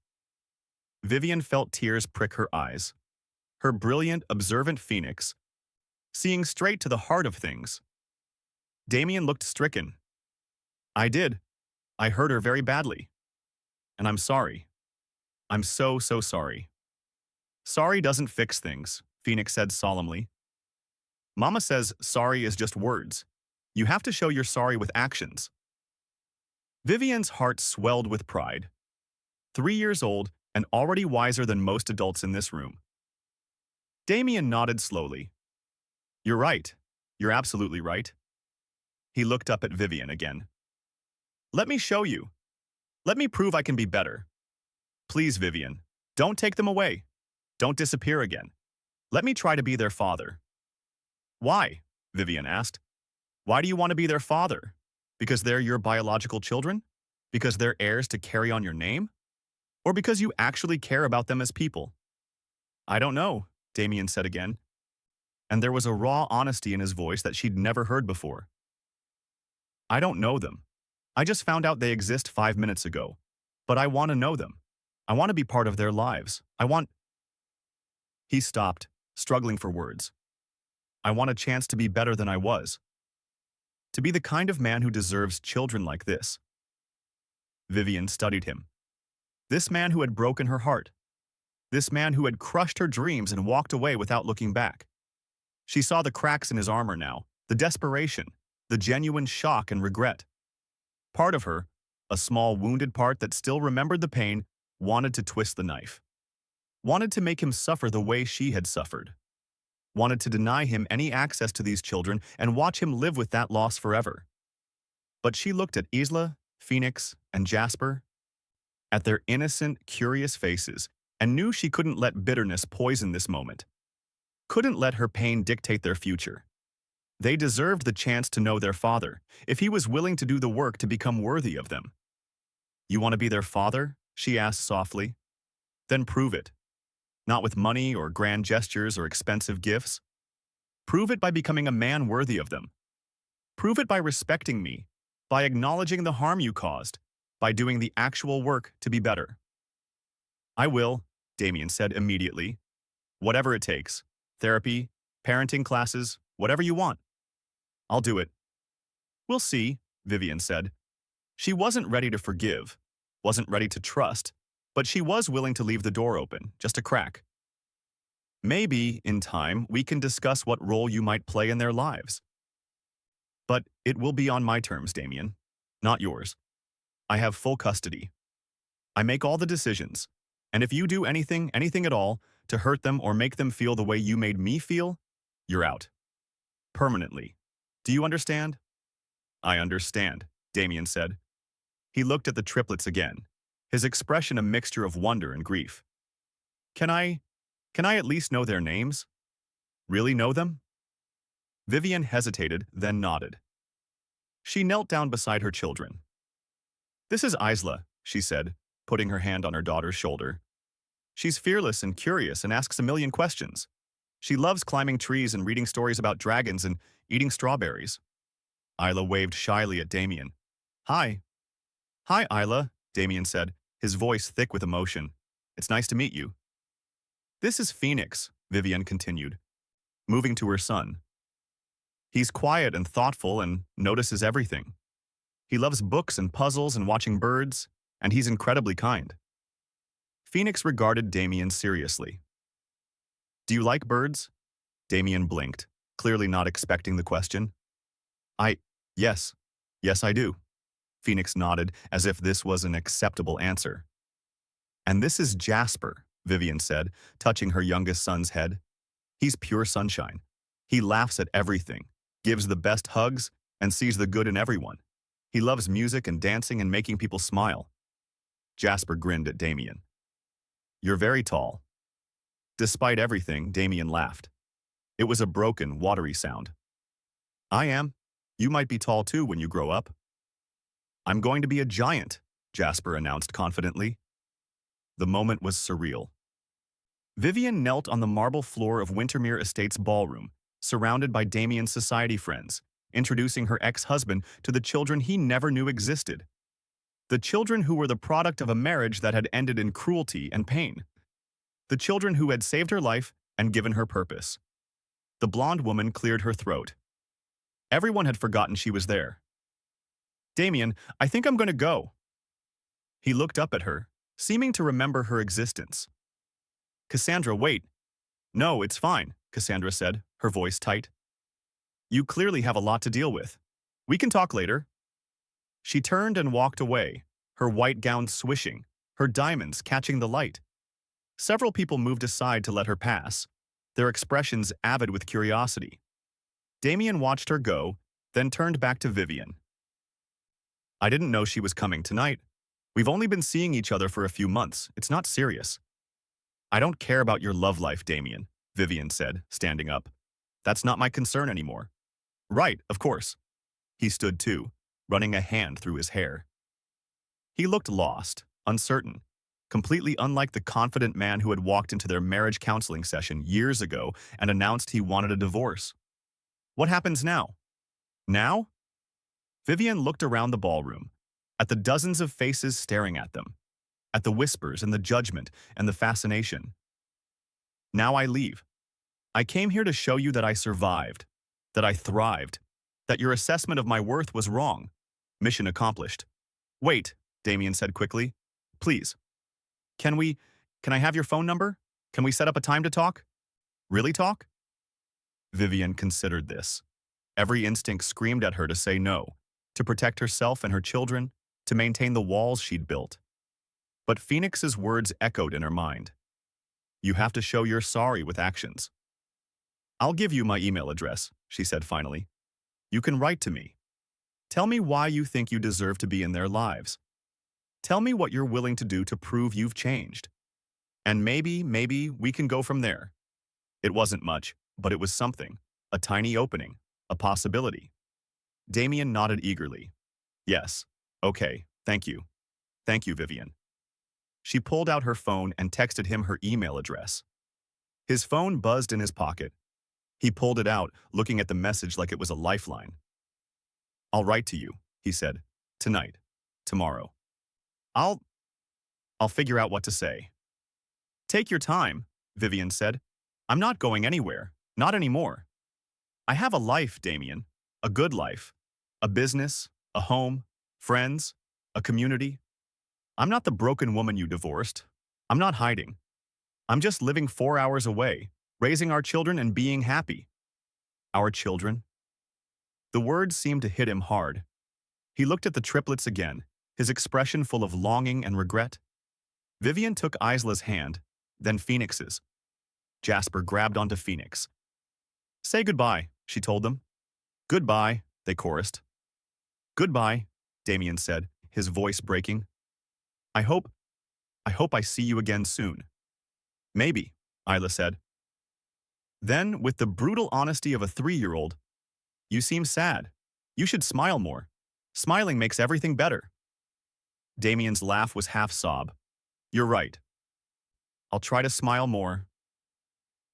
Vivian felt tears prick her eyes. Her brilliant, observant Phoenix, seeing straight to the heart of things. Damien looked stricken. I did. I hurt her very badly. And I'm sorry. I'm so sorry. Sorry doesn't fix things, Phoenix said solemnly. Mama says sorry is just words. You have to show you're sorry with actions. Vivian's heart swelled with pride. 3 years old and already wiser than most adults in this room. Damien nodded slowly. You're right. You're absolutely right. He looked up at Vivian again. Let me show you. Let me prove I can be better. Please, Vivian, don't take them away. Don't disappear again. Let me try to be their father. Why? Vivian asked. Why do you want to be their father? Because they're your biological children? Because they're heirs to carry on your name? Or because you actually care about them as people? I don't know, Damien said again. And there was a raw honesty in his voice that she'd never heard before. I don't know them. I just found out they exist 5 minutes ago. But I want to know them. I want to be part of their lives. He stopped, struggling for words. I want a chance to be better than I was. To be the kind of man who deserves children like this. Vivian studied him. This man who had broken her heart. This man who had crushed her dreams and walked away without looking back. She saw the cracks in his armor now, the desperation, the genuine shock and regret. Part of her, a small wounded part that still remembered the pain, wanted to twist the knife. Wanted to make him suffer the way she had suffered. Wanted to deny him any access to these children and watch him live with that loss forever. But she looked at Isla, Phoenix, and Jasper. at their innocent, curious faces and knew she couldn't let bitterness poison this moment. Couldn't let her pain dictate their future. They deserved the chance to know their father, if he was willing to do the work to become worthy of them. "You want to be their father?" she asked softly. "Then prove it. Not with money or grand gestures or expensive gifts. Prove it by becoming a man worthy of them. Prove it by respecting me, by acknowledging the harm you caused, by doing the actual work to be better." "I will," Damien said immediately. "Whatever it takes. Therapy, parenting classes, whatever you want. I'll do it." "We'll see," Vivian said. She wasn't ready to forgive, wasn't ready to trust, but she was willing to leave the door open, just a crack. "Maybe, in time, we can discuss what role you might play in their lives. But it will be on my terms, Damien, not yours. I have full custody. I make all the decisions, and if you do anything at all, to hurt them or make them feel the way you made me feel, you're out. Permanently. Do you understand?" "I understand," Damien said. He looked at the triplets again, his expression a mixture of wonder and grief. Can I at least know their names? Really know them?" Vivian hesitated, then nodded. She knelt down beside her children. "This is Isla," she said, putting her hand on her daughter's shoulder. "She's fearless and curious and asks a million questions. She loves climbing trees and reading stories about dragons and eating strawberries." Isla waved shyly at Damien. "Hi." "Hi, Isla," Damien said, his voice thick with emotion. "It's nice to meet you." "This is Phoenix," Vivian continued, moving to her son. "He's quiet and thoughtful and notices everything. He loves books and puzzles and watching birds, and he's incredibly kind." Phoenix regarded Damien seriously. "Do you like birds?" Damien blinked, clearly not expecting the question. Yes. Yes, I do." Phoenix nodded as if this was an acceptable answer. "And this is Jasper," Vivian said, touching her youngest son's head. "He's pure sunshine. He laughs at everything, gives the best hugs, and sees the good in everyone. He loves music and dancing and making people smile." Jasper grinned at Damien. "You're very tall." Despite everything, Damien laughed. It was a broken, watery sound. "I am. You might be tall too when you grow up." "I'm going to be a giant," Jasper announced confidently. The moment was surreal. Vivian knelt on the marble floor of Wintermere Estate's ballroom, surrounded by Damien's society friends, introducing her ex-husband to the children he never knew existed. The children who were the product of a marriage that had ended in cruelty and pain. The children who had saved her life and given her purpose. The blonde woman cleared her throat. Everyone had forgotten she was there. "Damien, I think I'm going to go." He looked up at her, seeming to remember her existence. "Cassandra, wait." "No, it's fine," Cassandra said, her voice tight. "You clearly have a lot to deal with. We can talk later." She turned and walked away, her white gown swishing, her diamonds catching the light. Several people moved aside to let her pass, their expressions avid with curiosity. Damien watched her go, then turned back to Vivian. "I didn't know she was coming tonight. We've only been seeing each other for a few months. It's not serious." "I don't care about your love life, Damien," Vivian said, standing up. "That's not my concern anymore." "Right, of course." He stood too, running a hand through his hair. He looked lost, uncertain, completely unlike the confident man who had walked into their marriage counseling session years ago and announced he wanted a divorce. What happens now? Now? Vivian looked around the ballroom, at the dozens of faces staring at them, at the whispers and the judgment and the fascination. "Now I leave. I came here to show you that I survived, that I thrived, that your assessment of my worth was wrong. Mission accomplished." "Wait," Damien said quickly. "Please. Can I have your phone number? Can we set up a time to talk? Really talk?" Vivian considered this. Every instinct screamed at her to say no, to protect herself and her children, to maintain the walls she'd built. But Phoenix's words echoed in her mind. "You have to show you're sorry with actions." "I'll give you my email address," she said finally. "You can write to me. Tell me why you think you deserve to be in their lives. Tell me what you're willing to do to prove you've changed. And maybe we can go from there. It wasn't much, but it was something. A tiny opening. A possibility. Damien nodded eagerly. Yes. Okay, thank you. Thank you, Vivian. She pulled out her phone and texted him her email address. His phone buzzed in his pocket. He pulled it out, looking at the message like it was a lifeline. I'll write to you, he said. Tonight. Tomorrow. I'll figure out what to say. Take your time, Vivian said. I'm not going anywhere. Not anymore. I have a life, Damien. A good life. A business, a home, friends, a community. I'm not the broken woman you divorced. I'm not hiding. I'm just living 4 hours away, raising our children and being happy. Our children? The words seemed to hit him hard. He looked at the triplets again, his expression full of longing and regret. Vivian took Isla's hand, then Phoenix's. Jasper grabbed onto Phoenix. Say goodbye, she told them. Goodbye, they chorused. Goodbye, Damien said, his voice breaking. I hope I see you again soon. Maybe, Isla said. Then, with the brutal honesty of a 3-year-old, you seem sad. You should smile more. Smiling makes everything better. Damien's laugh was half sob. You're right. I'll try to smile more.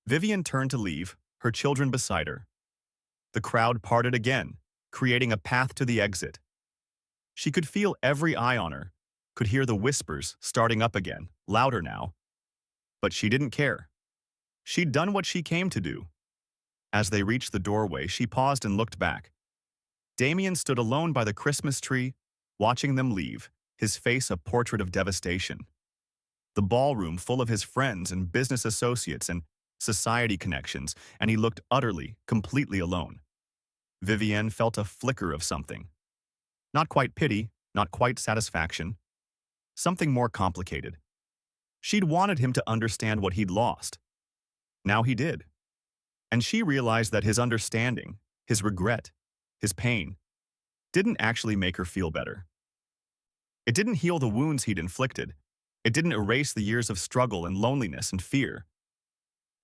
Vivian turned to leave, her children beside her. The crowd parted again, creating a path to the exit. She could feel every eye on her, could hear the whispers starting up again, louder now. But she didn't care. She'd done what she came to do. As they reached the doorway, she paused and looked back. Damien stood alone by the Christmas tree, watching them leave, his face a portrait of devastation. The ballroom full of his friends and business associates and society connections, and he looked utterly, completely alone. Vivienne felt a flicker of something. Not quite pity, not quite satisfaction. Something more complicated. She'd wanted him to understand what he'd lost. Now he did. And she realized that his understanding, his regret, his pain, didn't actually make her feel better. It didn't heal the wounds he'd inflicted. It didn't erase the years of struggle and loneliness and fear.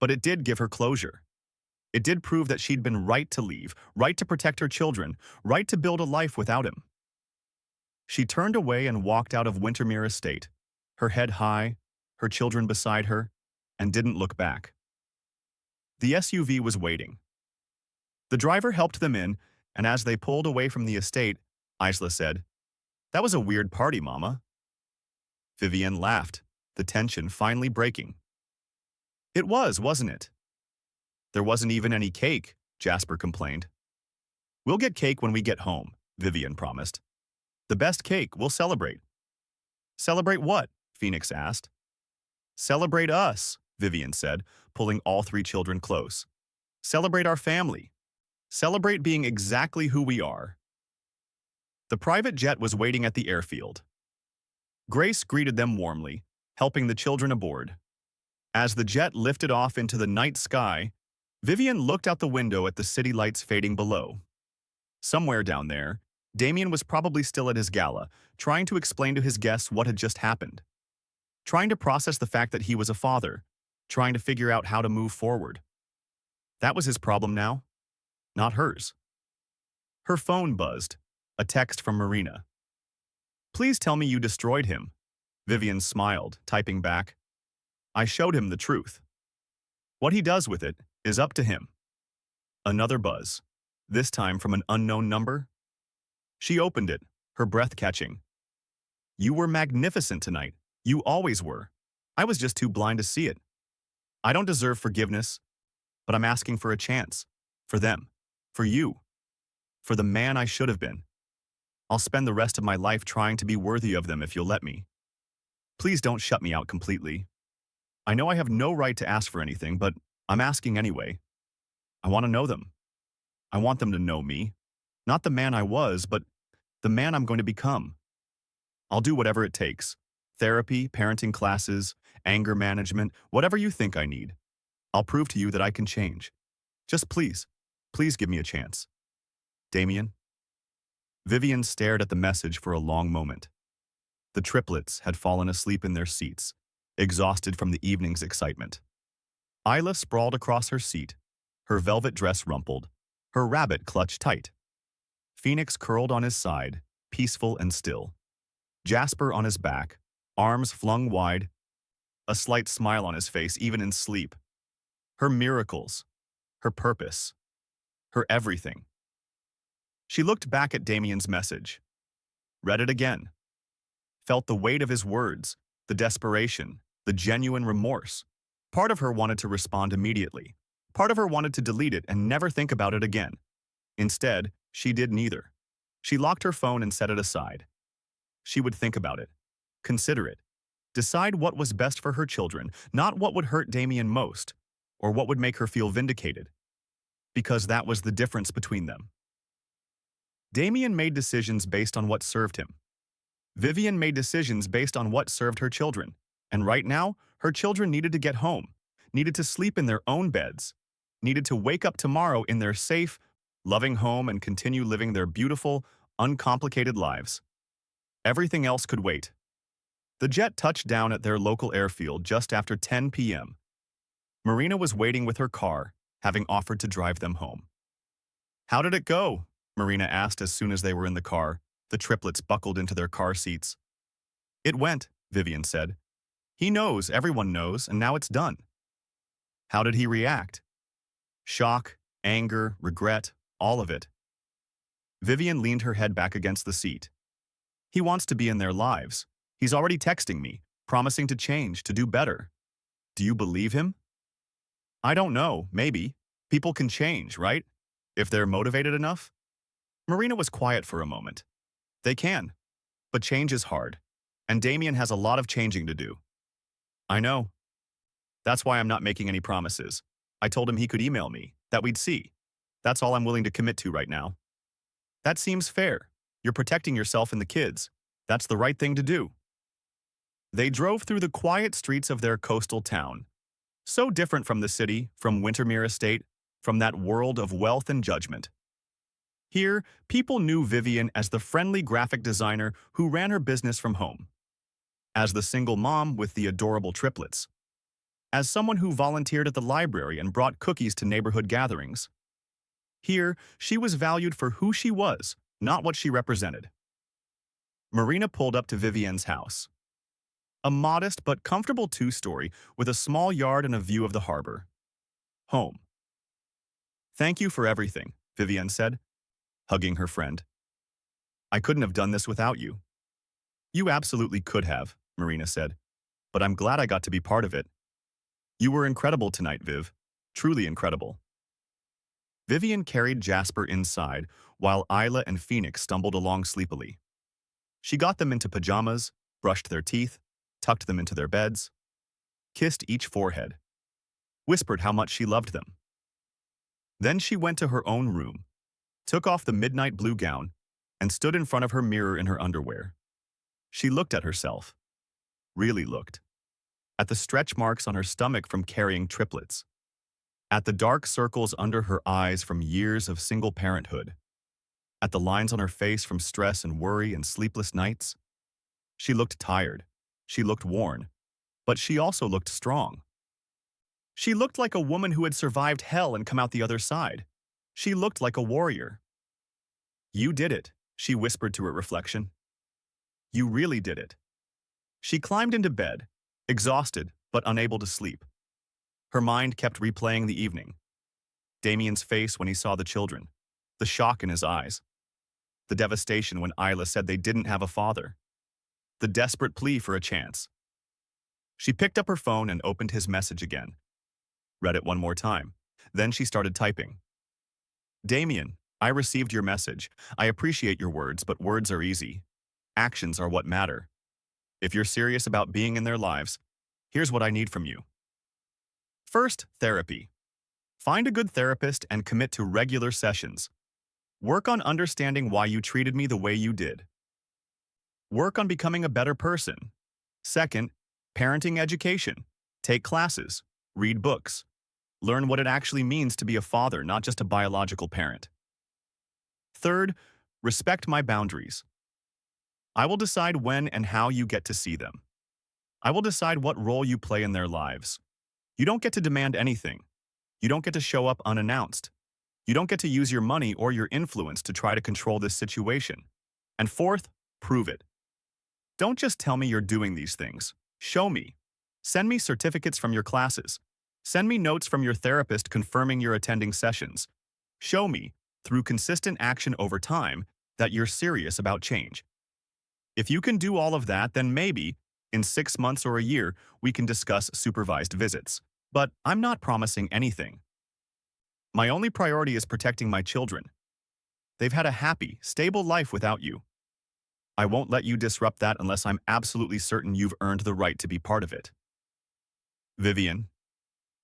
But it did give her closure. It did prove that she'd been right to leave, right to protect her children, right to build a life without him. She turned away and walked out of Wintermere Estate, her head high, her children beside her, and didn't look back. The SUV was waiting. The driver helped them in, and as they pulled away from the estate, Isla said, "That was a weird party, Mama." Vivian laughed, the tension finally breaking. It was, wasn't it? There wasn't even any cake, Jasper complained. We'll get cake when we get home, Vivian promised. The best cake, we'll celebrate. Celebrate what? Phoenix asked. Celebrate us, Vivian said, pulling all 3 children close. Celebrate our family. Celebrate being exactly who we are. The private jet was waiting at the airfield. Grace greeted them warmly, helping the children aboard. As the jet lifted off into the night sky, Vivian looked out the window at the city lights fading below. Somewhere down there, Damien was probably still at his gala, trying to explain to his guests what had just happened. Trying to process the fact that he was a father, trying to figure out how to move forward. That was his problem now, not hers. Her phone buzzed, a text from Marina. Please tell me you destroyed him. Vivian smiled, typing back. I showed him the truth. What he does with it is up to him. Another buzz, this time from an unknown number. She opened it, her breath catching. You were magnificent tonight. You always were. I was just too blind to see it. I don't deserve forgiveness, but I'm asking for a chance. For them. For you. For the man I should have been. I'll spend the rest of my life trying to be worthy of them if you'll let me. Please don't shut me out completely. I know I have no right to ask for anything, but I'm asking anyway. I want to know them. I want them to know me. Not the man I was, but the man I'm going to become. I'll do whatever it takes. Therapy, parenting classes, anger management, whatever you think I need. I'll prove to you that I can change. Just please give me a chance. Damien? Vivian stared at the message for a long moment. The triplets had fallen asleep in their seats, exhausted from the evening's excitement. Isla sprawled across her seat, her velvet dress rumpled, her rabbit clutched tight. Phoenix curled on his side, peaceful and still. Jasper on his back, arms flung wide, a slight smile on his face even in sleep. Her miracles, her purpose, her everything. She looked back at Damien's message, read it again, felt the weight of his words, the desperation, the genuine remorse. Part of her wanted to respond immediately. Part of her wanted to delete it and never think about it again. Instead, she did neither. She locked her phone and set it aside. She would think about it, consider it, decide what was best for her children, not what would hurt Damien most, or what would make her feel vindicated. Because that was the difference between them. Damien made decisions based on what served him. Vivian made decisions based on what served her children. And right now, her children needed to get home, needed to sleep in their own beds, needed to wake up tomorrow in their safe, loving home and continue living their beautiful, uncomplicated lives. Everything else could wait. The jet touched down at their local airfield just after 10 p.m. Marina was waiting with her car, having offered to drive them home. "How did it go?" Marina asked as soon as they were in the car, the triplets buckled into their car seats. "It went," Vivian said. "He knows, everyone knows, and now it's done." "How did he react?" "Shock, anger, regret, all of it." Vivian leaned her head back against the seat. "He wants to be in their lives. He's already texting me, promising to change, to do better. Do you believe him?" "I don't know, maybe. People can change, right? If they're motivated enough." Marina was quiet for a moment. "They can. But change is hard. And Damien has a lot of changing to do." "I know. That's why I'm not making any promises. I told him he could email me, that we'd see. That's all I'm willing to commit to right now." "That seems fair. You're protecting yourself and the kids. That's the right thing to do." They drove through the quiet streets of their coastal town. So different from the city, from Wintermere Estate, from that world of wealth and judgment. Here, people knew Vivian as the friendly graphic designer who ran her business from home. As the single mom with the adorable triplets. As someone who volunteered at the library and brought cookies to neighborhood gatherings. Here, she was valued for who she was, not what she represented. Marina pulled up to Vivian's house. A modest but comfortable two-story with a small yard and a view of the harbor. Home. "Thank you for everything," Vivian said, hugging her friend. "I couldn't have done this without you." "You absolutely could have," Marina said, "but I'm glad I got to be part of it. You were incredible tonight, Viv. Truly incredible." Vivian carried Jasper inside while Isla and Phoenix stumbled along sleepily. She got them into pajamas, brushed their teeth, tucked them into their beds, kissed each forehead, whispered how much she loved them. Then she went to her own room, took off the midnight blue gown, and stood in front of her mirror in her underwear. She looked at herself. Really looked. At the stretch marks on her stomach from carrying triplets. At the dark circles under her eyes from years of single parenthood. At the lines on her face from stress and worry and sleepless nights. She looked tired. She looked worn. But she also looked strong. She looked like a woman who had survived hell and come out the other side. She looked like a warrior. "You did it," she whispered to her reflection. "You really did it." She climbed into bed, exhausted but unable to sleep. Her mind kept replaying the evening. Damien's face when he saw the children, the shock in his eyes, the devastation when Isla said they didn't have a father, the desperate plea for a chance. She picked up her phone and opened his message again. Read it one more time. Then she started typing. "Damien, I received your message. I appreciate your words, but words are easy. Actions are what matter. If you're serious about being in their lives, here's what I need from you. First, therapy. Find a good therapist and commit to regular sessions. Work on understanding why you treated me the way you did. Work on becoming a better person. Second, parenting education. Take classes. Read books. Learn what it actually means to be a father, not just a biological parent. Third, respect my boundaries. I will decide when and how you get to see them. I will decide what role you play in their lives. You don't get to demand anything. You don't get to show up unannounced. You don't get to use your money or your influence to try to control this situation. And fourth, prove it. Don't just tell me you're doing these things. Show me. Send me certificates from your classes. Send me notes from your therapist confirming you're attending sessions. Show me, through consistent action over time, that you're serious about change. If you can do all of that, then maybe, in 6 months or a year, we can discuss supervised visits. But I'm not promising anything. My only priority is protecting my children. They've had a happy, stable life without you. I won't let you disrupt that unless I'm absolutely certain you've earned the right to be part of it. Vivian.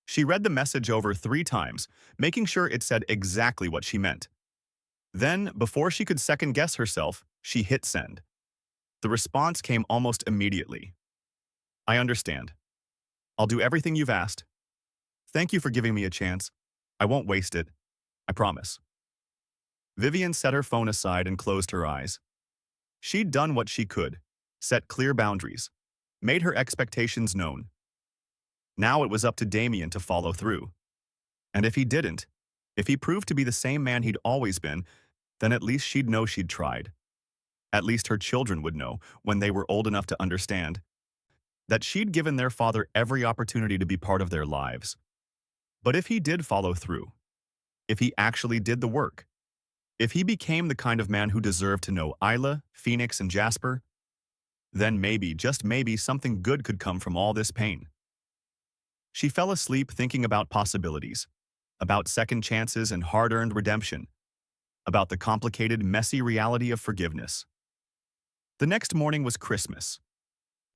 She read the message over 3 times, making sure it said exactly what she meant. Then, before she could second-guess herself, she hit send. The response came almost immediately. I understand. I'll do everything you've asked. Thank you for giving me a chance. I won't waste it. I promise. Vivian set her phone aside and closed her eyes. She'd done what she could, set clear boundaries, made her expectations known. Now it was up to Damien to follow through. And if he didn't, if he proved to be the same man he'd always been, then at least she'd know she'd tried. At least her children would know, when they were old enough to understand, that she'd given their father every opportunity to be part of their lives. But if he did follow through, if he actually did the work, if he became the kind of man who deserved to know Isla, Phoenix, and Jasper, then maybe, just maybe, something good could come from all this pain. She fell asleep thinking about possibilities, about second chances and hard-earned redemption, about the complicated, messy reality of forgiveness. The next morning was Christmas.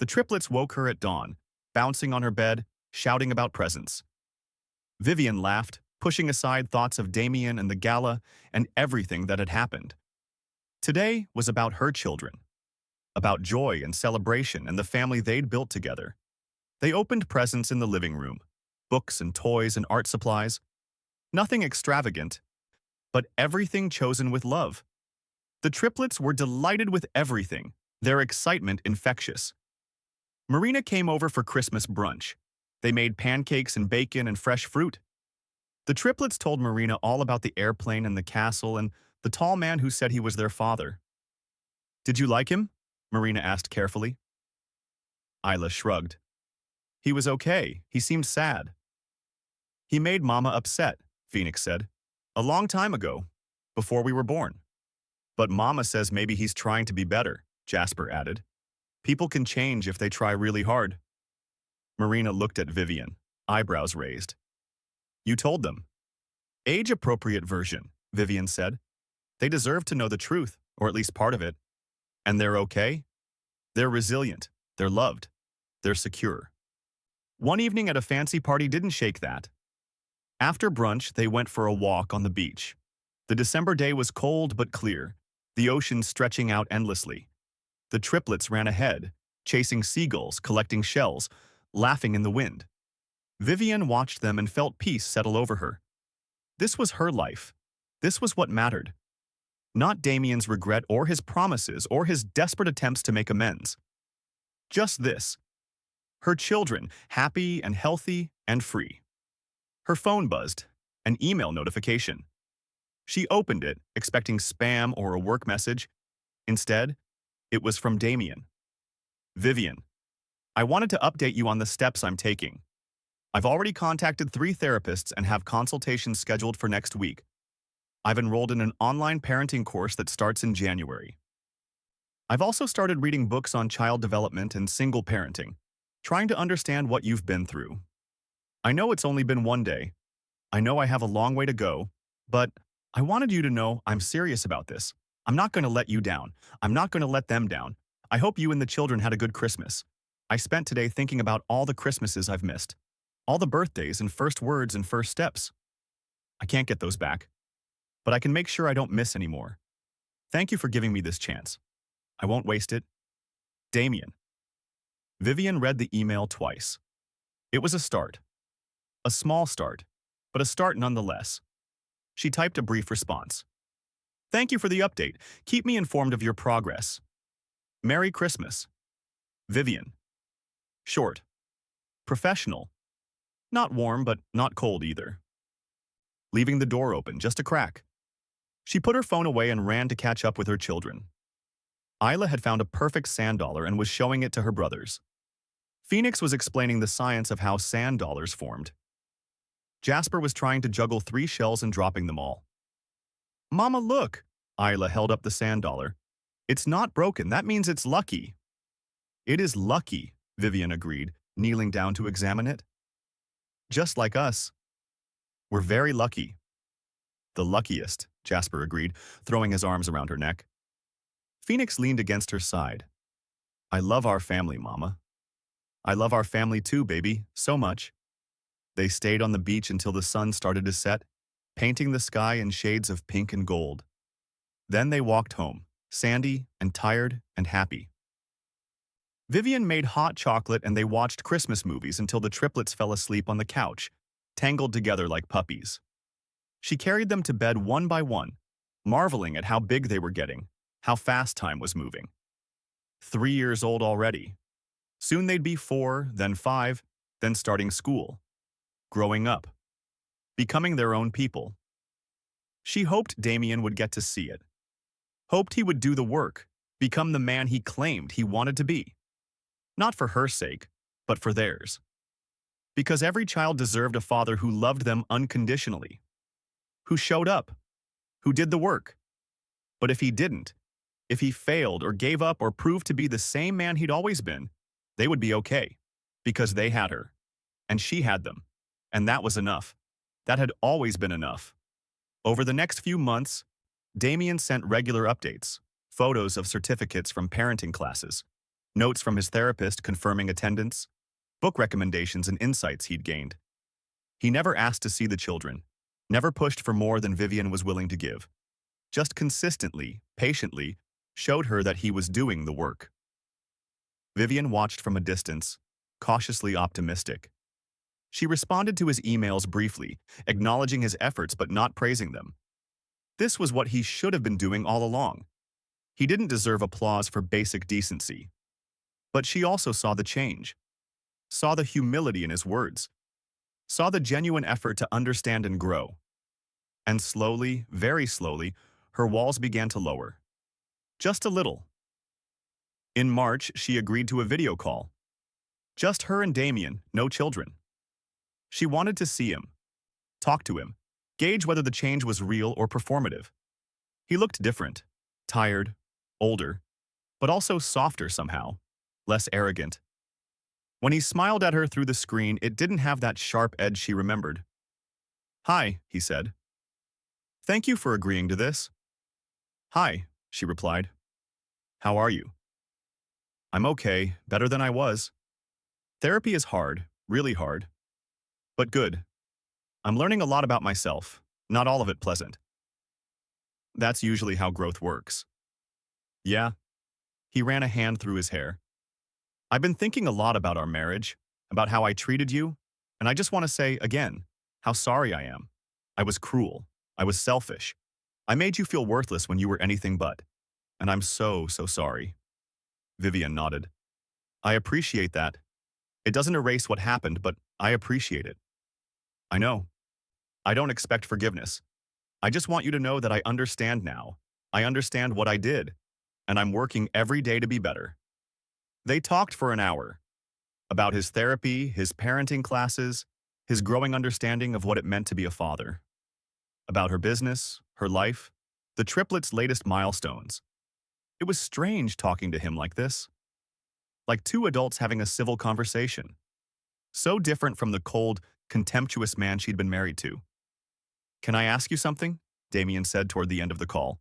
The triplets woke her at dawn, bouncing on her bed, shouting about presents. Vivian laughed, pushing aside thoughts of Damien and the gala and everything that had happened. Today was about her children, about joy and celebration and the family they'd built together. They opened presents in the living room, books and toys and art supplies. Nothing extravagant, but everything chosen with love. The triplets were delighted with everything, their excitement infectious. Marina came over for Christmas brunch. They made pancakes and bacon and fresh fruit. The triplets told Marina all about the airplane and the castle and the tall man who said he was their father. Did you like him? Marina asked carefully. Isla shrugged. He was okay. He seemed sad. He made Mama upset, Phoenix said. A long time ago, before we were born. But Mama says maybe he's trying to be better, Jasper added. People can change if they try really hard. Marina looked at Vivian, eyebrows raised. You told them. Age-appropriate version, Vivian said. They deserve to know the truth, or at least part of it. And they're okay? They're resilient. They're loved. They're secure. One evening at a fancy party didn't shake that. After brunch, they went for a walk on the beach. The December day was cold but clear, the ocean stretching out endlessly. The triplets ran ahead, chasing seagulls, collecting shells, laughing in the wind. Vivian watched them and felt peace settle over her. This was her life. This was what mattered. Not Damien's regret or his promises or his desperate attempts to make amends. Just this. Her children, happy and healthy and free. Her phone buzzed, an email notification. She opened it, expecting spam or a work message. Instead, it was from Damien. Vivian, I wanted to update you on the steps I'm taking. I've already contacted 3 therapists and have consultations scheduled for next week. I've enrolled in an online parenting course that starts in January. I've also started reading books on child development and single parenting, trying to understand what you've been through. I know it's only been 1 day. I know I have a long way to go, but I wanted you to know I'm serious about this. I'm not going to let you down. I'm not going to let them down. I hope you and the children had a good Christmas. I spent today thinking about all the Christmases I've missed, all the birthdays and first words and first steps. I can't get those back, but I can make sure I don't miss any more. Thank you for giving me this chance. I won't waste it. Damien. Vivian read the email twice. It was a start. A small start, but a start nonetheless. She typed a brief response. Thank you for the update. Keep me informed of your progress. Merry Christmas. Vivian. Short. Professional. Not warm, but not cold either. Leaving the door open, just a crack. She put her phone away and ran to catch up with her children. Isla had found a perfect sand dollar and was showing it to her brothers. Phoenix was explaining the science of how sand dollars formed. Jasper was trying to juggle 3 shells and dropping them all. Mama, look! Isla held up the sand dollar. It's not broken, that means it's lucky. It is lucky, Vivian agreed, kneeling down to examine it. Just like us. We're very lucky. The luckiest, Jasper agreed, throwing his arms around her neck. Phoenix leaned against her side. I love our family, Mama. I love our family too, baby, so much. They stayed on the beach until the sun started to set, painting the sky in shades of pink and gold. Then they walked home, sandy and tired and happy. Vivian made hot chocolate and they watched Christmas movies until the triplets fell asleep on the couch, tangled together like puppies. She carried them to bed one by one, marveling at how big they were getting, how fast time was moving. 3 years old already. Soon they'd be 4, then 5, then starting school. Growing up. Becoming their own people. She hoped Damien would get to see it. Hoped he would do the work, become the man he claimed he wanted to be. Not for her sake, but for theirs. Because every child deserved a father who loved them unconditionally. Who showed up. Who did the work. But if he didn't, if he failed or gave up or proved to be the same man he'd always been, they would be okay. Because they had her. And she had them. And that was enough. That had always been enough. Over the next few months, Damien sent regular updates, photos of certificates from parenting classes, notes from his therapist confirming attendance, book recommendations and insights he'd gained. He never asked to see the children, never pushed for more than Vivian was willing to give. Just consistently, patiently, showed her that he was doing the work. Vivian watched from a distance, cautiously optimistic. She responded to his emails briefly, acknowledging his efforts but not praising them. This was what he should have been doing all along. He didn't deserve applause for basic decency. But she also saw the change. Saw the humility in his words. Saw the genuine effort to understand and grow. And slowly, very slowly, her walls began to lower. Just a little. In March, she agreed to a video call. Just her and Damien, no children. She wanted to see him, talk to him, gauge whether the change was real or performative. He looked different, tired, older, but also softer somehow, less arrogant. When he smiled at her through the screen, it didn't have that sharp edge she remembered. Hi, he said. Thank you for agreeing to this. Hi, she replied. How are you? I'm okay, better than I was. Therapy is hard, really hard. But good. I'm learning a lot about myself, not all of it pleasant. That's usually how growth works. Yeah. He ran a hand through his hair. I've been thinking a lot about our marriage, about how I treated you, and I just want to say, again, how sorry I am. I was cruel. I was selfish. I made you feel worthless when you were anything but. And I'm so sorry. Vivian nodded. I appreciate that. It doesn't erase what happened, but I appreciate it. I know. I don't expect forgiveness. I just want you to know that I understand now. I understand what I did, and I'm working every day to be better. They talked for an hour. About his therapy, his parenting classes, his growing understanding of what it meant to be a father. About her business, her life, the triplets' latest milestones. It was strange talking to him like this. Like 2 adults having a civil conversation. So different from the cold, contemptuous man she'd been married to. Can I ask you something? Damien said toward the end of the call.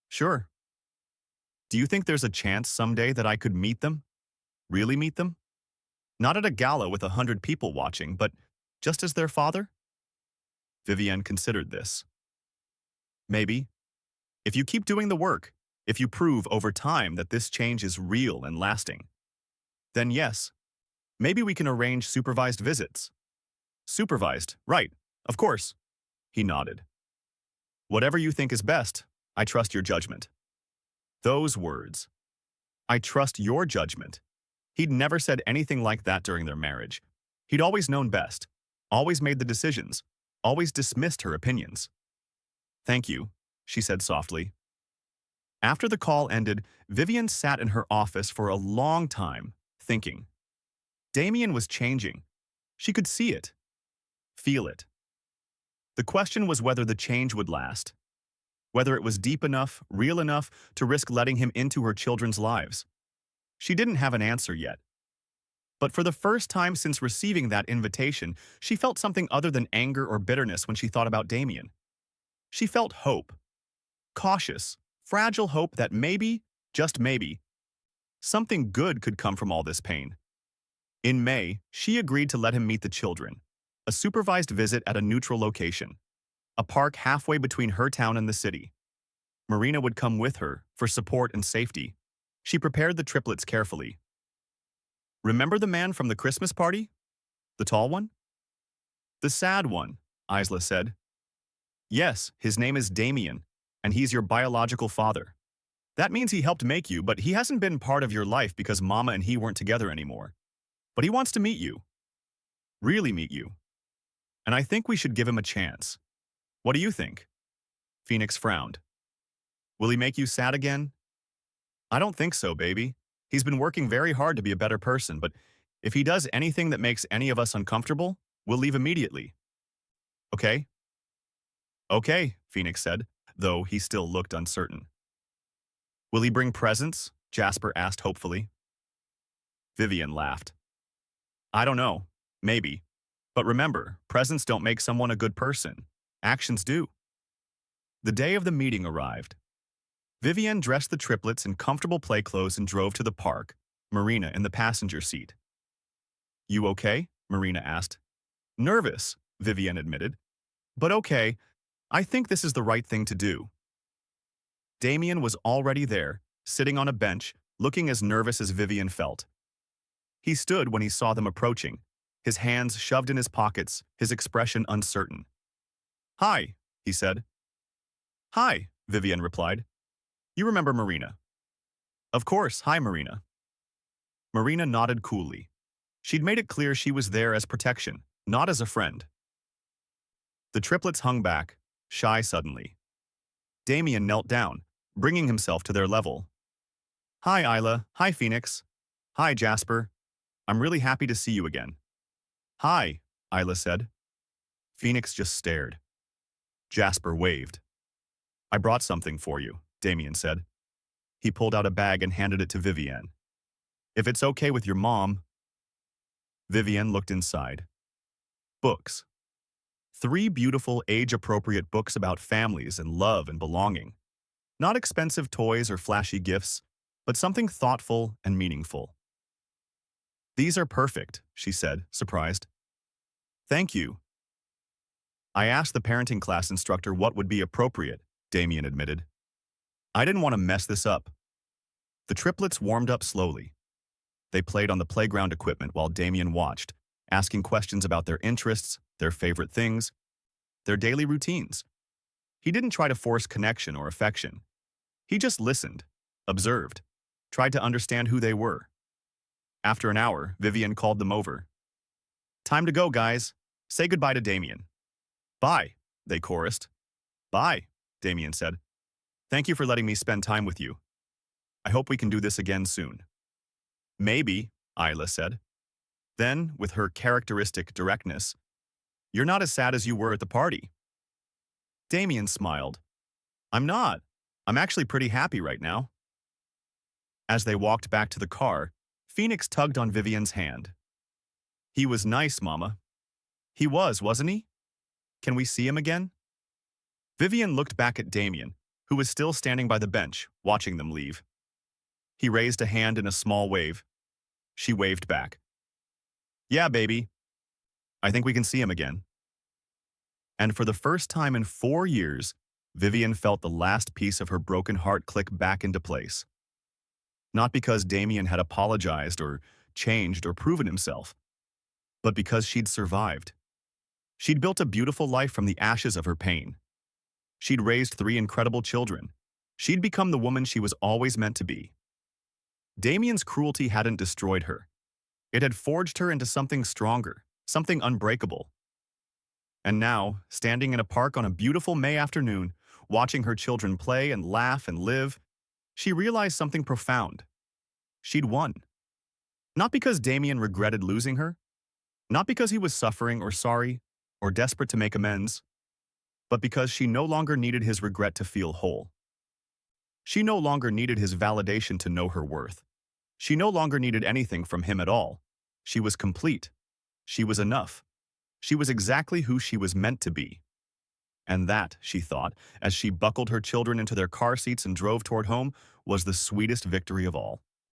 Sure. Do you think there's a chance someday that I could meet them? Really meet them? Not at a gala with 100 people watching, but just as their father? Vivian considered this. Maybe. If you keep doing the work, if you prove over time that this change is real and lasting, then yes, maybe we can arrange supervised visits. Supervised, right, of course. He nodded. Whatever you think is best, I trust your judgment. Those words. I trust your judgment. He'd never said anything like that during their marriage. He'd always known best, always made the decisions, always dismissed her opinions. Thank you, she said softly. After the call ended, Vivian sat in her office for a long time, thinking. Damien was changing. She could see it, feel it. The question was whether the change would last, whether it was deep enough, real enough to risk letting him into her children's lives. She didn't have an answer yet. But for the first time since receiving that invitation, she felt something other than anger or bitterness when she thought about Damien. She felt hope. Cautious, fragile hope that maybe, just maybe, something good could come from all this pain. In May, she agreed to let him meet the children, a supervised visit at a neutral location, a park halfway between her town and the city. Marina would come with her for support and safety. She prepared the triplets carefully. Remember the man from the Christmas party? The tall one? The sad one, Isla said. Yes, his name is Damien, and he's your biological father. That means he helped make you, but he hasn't been part of your life because Mama and he weren't together anymore. But he wants to meet you. Really meet you. And I think we should give him a chance. What do you think? Phoenix frowned. Will he make you sad again? I don't think so, baby. He's been working very hard to be a better person, but if he does anything that makes any of us uncomfortable, we'll leave immediately. Okay? Okay, Phoenix said, though he still looked uncertain. Will he bring presents? Jasper asked hopefully. Vivian laughed. I don't know. Maybe. But remember, presents don't make someone a good person. Actions do. The day of the meeting arrived. Vivian dressed the triplets in comfortable play clothes and drove to the park, Marina in the passenger seat. You okay? Marina asked. Nervous, Vivian admitted. But okay, I think this is the right thing to do. Damien was already there, sitting on a bench, looking as nervous as Vivian felt. He stood when he saw them approaching, his hands shoved in his pockets, his expression uncertain. Hi, he said. Hi, Vivian replied. You remember Marina? Of course, hi Marina. Marina nodded coolly. She'd made it clear she was there as protection, not as a friend. The triplets hung back, shy suddenly. Damien knelt down, bringing himself to their level. Hi Isla, hi Phoenix. Hi Jasper. I'm really happy to see you again. Hi, Isla said. Phoenix just stared. Jasper waved. I brought something for you, Damien said. He pulled out a bag and handed it to Vivian. If it's okay with your mom. Vivian looked inside. Books. 3 beautiful, age-appropriate books about families and love and belonging. Not expensive toys or flashy gifts, but something thoughtful and meaningful. These are perfect, she said, surprised. Thank you. I asked the parenting class instructor what would be appropriate, Damien admitted. I didn't want to mess this up. The triplets warmed up slowly. They played on the playground equipment while Damien watched, asking questions about their interests, their favorite things, their daily routines. He didn't try to force connection or affection. He just listened, observed, tried to understand who they were. After an hour, Vivian called them over. Time to go, guys. Say goodbye to Damien. Bye, they chorused. Bye, Damien said. Thank you for letting me spend time with you. I hope we can do this again soon. Maybe, Isla said. Then, with her characteristic directness, you're not as sad as you were at the party. Damien smiled. I'm not. I'm actually pretty happy right now. As they walked back to the car, Phoenix tugged on Vivian's hand. He was nice, Mama. He was, wasn't he? Can we see him again? Vivian looked back at Damien, who was still standing by the bench, watching them leave. He raised a hand in a small wave. She waved back. Yeah, baby. I think we can see him again. And for the first time in 4 years, Vivian felt the last piece of her broken heart click back into place. Not because Damien had apologized or changed or proven himself, but because she'd survived. She'd built a beautiful life from the ashes of her pain. She'd raised 3 incredible children. She'd become the woman she was always meant to be. Damien's cruelty hadn't destroyed her. It had forged her into something stronger, something unbreakable. And now, standing in a park on a beautiful May afternoon, watching her children play and laugh and live, she realized something profound. She'd won. Not because Damien regretted losing her, not because he was suffering or sorry or desperate to make amends, but because she no longer needed his regret to feel whole. She no longer needed his validation to know her worth. She no longer needed anything from him at all. She was complete. She was enough. She was exactly who she was meant to be. And that, she thought, as she buckled her children into their car seats and drove toward home, was the sweetest victory of all.